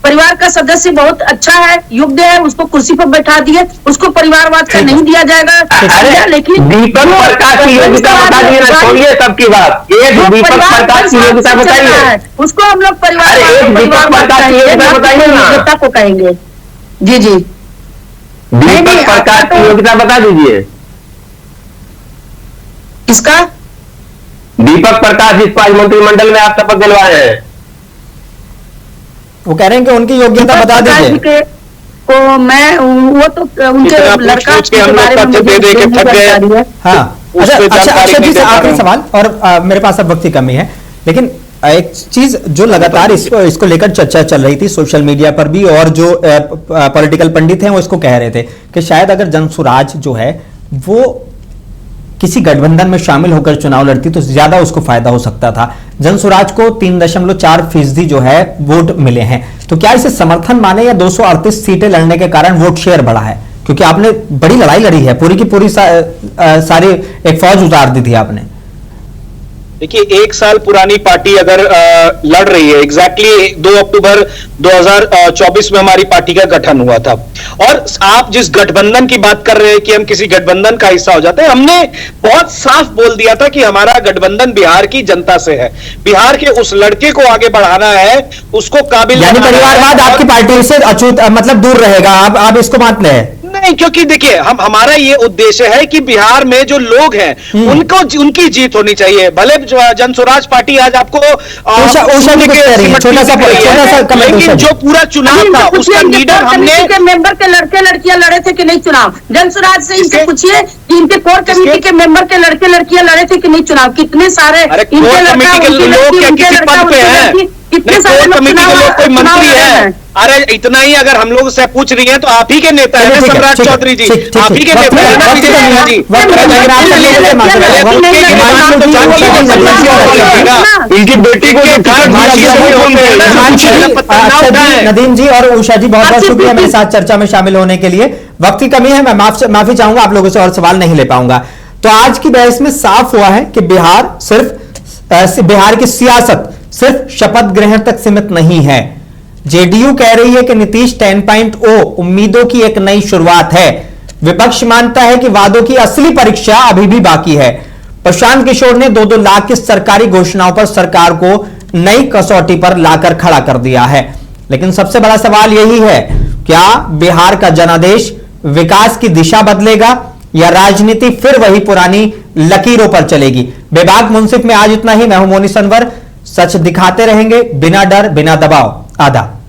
परिवार का सदस्य बहुत अच्छा है, योग्य है, उसको कुर्सी पर बैठा दिए, उसको परिवारवाद का नहीं दिया जाएगा। लेकिन दीपक प्रकाश की योग्यता बता दीजिए, छोड़िए सबकी बात, एक दीपक प्रकाश की योग्यता बताइए, उसको हम लोग परिवार योग्यता को कहेंगे। जी जी, दीपक प्रकाश की योग्यता बता दीजिए। किसका? दीपक प्रकाश जिस पार्टी मंत्रिमंडल में आप शपथ दिलवाए हैं, वो कह रहे हैं कि उनकी योग्यता बता दीजिए। को मैं वो तो उनके लड़का के बारे में दे के थक गए। हाँ, अच्छा अक्षय जी से आखिरी सवाल, और मेरे पास अब वक्त की कमी है, लेकिन एक चीज जो लगातार इसको लेकर चर्चा चल रही थी सोशल मीडिया पर भी, और जो पॉलिटिकल पंडित हैं वो इसको कह रहे थे कि शायद अगर जनसुराज जो है वो किसी गठबंधन में शामिल होकर चुनाव लड़ती तो ज्यादा उसको फायदा हो सकता था। जनसुराज को 3.4% जो है वोट मिले हैं, तो क्या इसे समर्थन माने या 238 सीटें लड़ने के कारण वोट शेयर बढ़ा है? क्योंकि आपने बड़ी लड़ाई लड़ी है, पूरी की पूरी सारी एक फौज उतार दी थी आपने। देखिए, 1 साल पुरानी पार्टी अगर लड़ रही है, एग्जैक्टली 2 अक्टूबर 2024 में हमारी पार्टी का गठन हुआ था, और आप जिस गठबंधन की बात कर रहे हैं कि हम किसी गठबंधन का हिस्सा हो जाते हैं, हमने बहुत साफ बोल दिया था कि हमारा गठबंधन बिहार की जनता से है, बिहार के उस लड़के को आगे बढ़ाना है, उसको काबिल, यानी परिवारवाद आपकी पार्टी से अछूत मतलब दूर रहेगा, आप इसको मानते हैं? नहीं, क्योंकि देखिए हमारा ये उद्देश्य है कि बिहार में जो लोग हैं उनकी जीत होनी चाहिए। भले जनसुराज पार्टी आज आपको छोटा सा लेकिन जो पूरा चुनाव था उसका लीडर हमने मेंबर के लड़के लड़कियां लड़े थे कि नहीं चुनाव? जनसुराज से इनसे पूछिए कि इनके कोर कमेटी के मेंबर के लड़के लड़कियां लड़े थे कि नहीं चुनाव? कितने सारे कोर कमेटी के लोग क्या किसी पद पे हैं? कितने सारे कमेटी के लोग कोई मंत्री है? अरे इतना ही अगर हम लोग से पूछ रही हैं तो आप ही के नेता हैं सम्राट चौधरी जी, आप ही के नेता हैं ना जी। इनकी बेटी को नदीम जी और उषा जी, बहुत बहुत शुक्रिया मेरे साथ चर्चा में शामिल होने के लिए। वक्त की कमी है, मैं माफी चाहूंगा, आप लोगों से और सवाल नहीं ले पाऊंगा। तो आज की बहस में साफ हुआ है कि बिहार की सियासत सिर्फ शपथ ग्रहण तक सीमित नहीं है। जेडीयू कह रही है कि नीतीश 10.0 उम्मीदों की एक नई शुरुआत है। विपक्ष मानता है कि वादों की असली परीक्षा अभी भी बाकी है। प्रशांत किशोर ने 2-2 लाख की सरकारी घोषणाओं पर सरकार को नई कसौटी पर लाकर खड़ा कर दिया है। लेकिन सबसे बड़ा सवाल यही है, क्या बिहार का जनादेश विकास की दिशा बदलेगा या राजनीति फिर वही पुरानी लकीरों पर चलेगी? बेबाक मुंसिफ में आज इतना ही। मैं हूं मोनी सनवर, सच दिखाते रहेंगे बिना डर बिना दबाव। आदा।